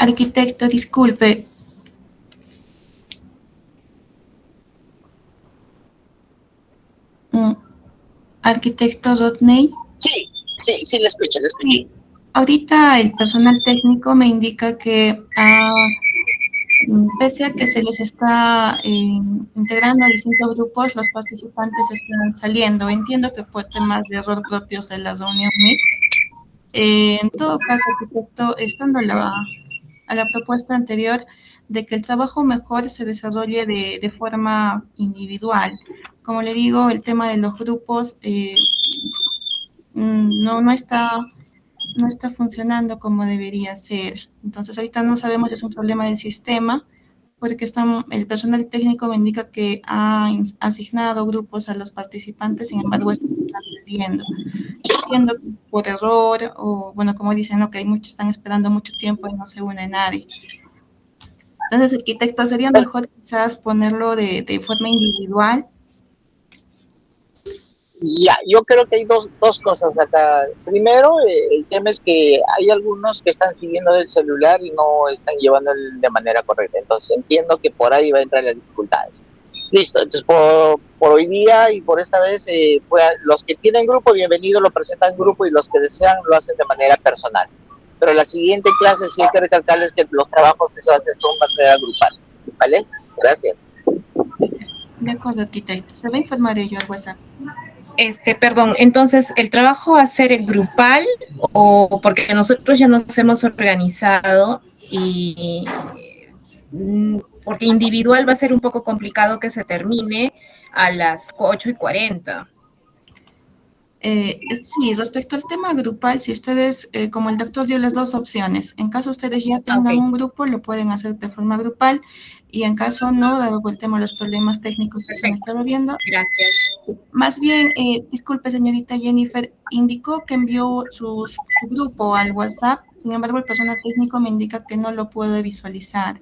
Arquitecto, disculpe. Arquitecto Rodney. Sí, le escucho. Sí. Ahorita el personal técnico me indica que pese a que se les está integrando a distintos grupos, los participantes están saliendo. Entiendo que por temas de error propios de la reunión Meet. En todo caso, arquitecto, estando a la propuesta anterior de que el trabajo mejor se desarrolle de forma individual. Como le digo, el tema de los grupos no está funcionando como debería ser. Entonces, ahorita no sabemos si es un problema del sistema, porque el personal técnico me indica que ha asignado grupos a los participantes, sin embargo, estos están perdiendo. Entiendo que por error, o bueno, como dicen, ¿no? Que hay muchos están esperando mucho tiempo y no se une nadie. Entonces, arquitecto, sería mejor quizás ponerlo de forma individual. Ya, yo creo que hay dos cosas acá. Primero, el tema es que hay algunos que están siguiendo del celular y no están llevando de manera correcta. Entonces entiendo que por ahí va a entrar las dificultades. Listo, entonces por hoy día y por esta vez, los que tienen grupo, bienvenido, lo presentan en grupo, y los que desean lo hacen de manera personal. Pero la siguiente clase sí hay que recalcarles que los trabajos que se van a hacer son de manera grupal. ¿Vale? Gracias. De acuerdo, arquitecto. Se va a informar ello al WhatsApp. Perdón, entonces, ¿el trabajo va a ser grupal o porque nosotros ya nos hemos organizado y porque individual va a ser un poco complicado que se termine a las 8:40? Sí, respecto al tema grupal, si ustedes, como el doctor dio las dos opciones, en caso ustedes ya tengan un grupo, lo pueden hacer de forma grupal, y en caso no, dado por el tema de los problemas técnicos que se han estado viendo. Gracias. Más bien, disculpe, señorita Jennifer, indicó que envió su grupo al WhatsApp, sin embargo, el personal técnico me indica que no lo puede visualizar.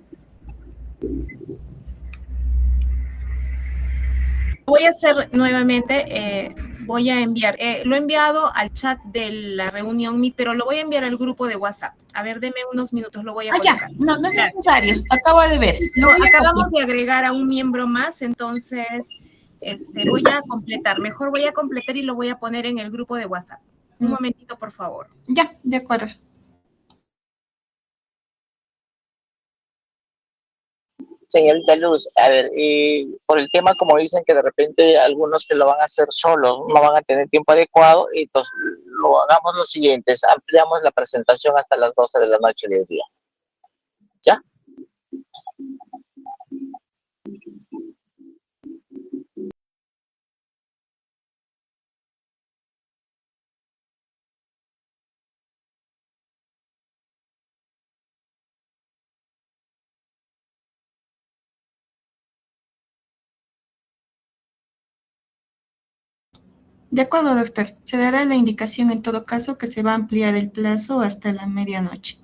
Voy a hacer nuevamente, voy a enviar, lo he enviado al chat de la reunión Meet, pero lo voy a enviar al grupo de WhatsApp. A ver, deme unos minutos, lo voy a colocar. Ya, no es necesario, acabo de ver. No, acabamos de agregar a un miembro más, entonces voy a completar. Mejor voy a completar y lo voy a poner en el grupo de WhatsApp. Un momentito, por favor. Ya, de acuerdo. Señorita Luz, a ver, por el tema, como dicen que de repente algunos que lo van a hacer solos no van a tener tiempo adecuado, entonces hagamos lo siguiente, ampliamos la presentación hasta las 12 de la noche del día. ¿Ya? De acuerdo, doctor. Se dará la indicación en todo caso que se va a ampliar el plazo hasta la medianoche.